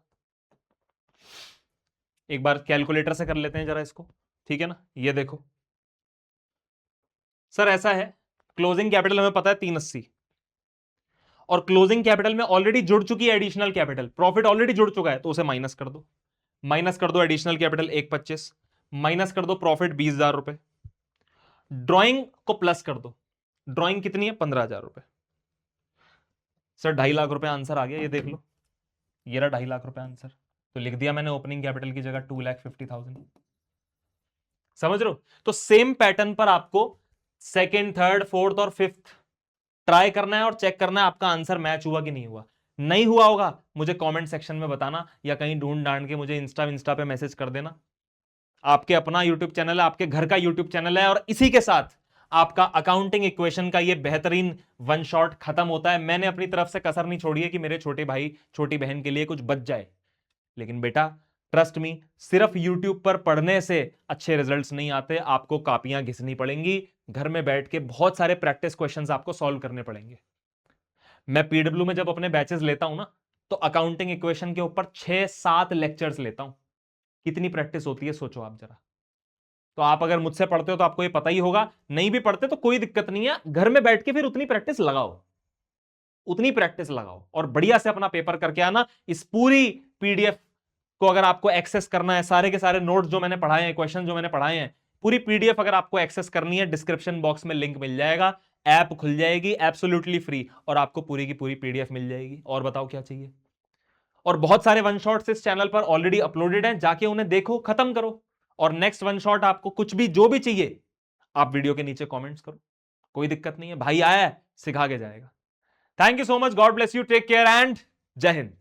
एक बार कैलकुलेटर से कर लेते हैं जरा इसको, ठीक है ना। ये देखो सर, ऐसा है, क्लोजिंग कैपिटल हमें पता है 380, और क्लोजिंग कैपिटल में ऑलरेडी जुड़ चुकी है एडिशनल कैपिटल, प्रॉफिट ऑलरेडी जुड़ चुका है, तो उसे माइनस कर दो। माइनस कर दो एडिशनल कैपिटल 125, माइनस कर दो प्रॉफिट 20,000 रुपए, ड्रॉइंग को प्लस कर दो। ड्रॉइंग कितनी है? 15,000 रुपए। सर 2.5 लाख रुपए आंसर आ गया, ये देख लो, ये रहा 2.5 लाख रुपए आंसर। तो लिख दिया मैंने ओपनिंग कैपिटल की जगह 2,50,000। समझ रहे हो? तो सेम पैटर्न पर आपको सेकेंड, थर्ड, फोर्थ और फिफ्थ ट्राई करना है और चेक करना है आपका आंसर मैच हुआ कि नहीं हुआ। नहीं हुआ होगा मुझे कमेंट सेक्शन में बताना, या कहीं ढूंढ डांड के मुझे इंस्टा पे मैसेज कर देना। आपके अपना यूट्यूब चैनल है, आपके घर का यूट्यूब चैनल है, और इसी के साथ आपका अकाउंटिंग इक्वेशन का ये बेहतरीन वन शॉट खत्म होता है। मैंने अपनी तरफ से कसर नहीं छोड़ी है कि मेरे छोटे भाई छोटी बहन के लिए कुछ बच जाए, लेकिन बेटा ट्रस्ट मी, सिर्फ यूट्यूब पर पढ़ने से अच्छे रिजल्ट्स नहीं आते, आपको कॉपियां घिसनी पड़ेंगी, घर में बैठ के बहुत सारे प्रैक्टिस क्वेश्चंस आपको सॉल्व करने पड़ेंगे। मैं पीडब्ल्यू में जब अपने बैचेस लेता हूं ना, तो अकाउंटिंग इक्वेशन के ऊपर 6-7 लेक्चर्स लेता हूं। कितनी प्रैक्टिस होती है सोचो आप जरा। तो आप अगर मुझसे पढ़ते हो तो आपको ये पता ही होगा, नहीं भी पढ़ते तो कोई दिक्कत नहीं है, घर में बैठ के फिर उतनी प्रैक्टिस लगाओ, उतनी प्रैक्टिस लगाओ, और बढ़िया से अपना पेपर करके आना। इस पूरी पीडीएफ को अगर आपको एक्सेस करना है, सारे के सारे नोट्स जो मैंने पढ़ाए हैं, क्वेश्चन जो मैंने पढ़ाए हैं, पूरी पीडीएफ अगर आपको एक्सेस करनी है, डिस्क्रिप्शन बॉक्स में लिंक मिल जाएगा, ऐप खुल जाएगी एब्सोल्युटली फ्री, और आपको पूरी की पूरी पीडीएफ मिल जाएगी। और बताओ क्या चाहिए? और बहुत सारे वन शॉट्स इस चैनल पर ऑलरेडी अपलोडेड हैं, जाके उन्हें देखो, खत्म करो। और नेक्स्ट वन शॉट आपको कुछ भी जो भी चाहिए, आप वीडियो के नीचे कमेंट्स करो, कोई दिक्कत नहीं है, भाई आया है सिखा के जाएगा। Thank you so much, god bless you, take care and Jai Hind.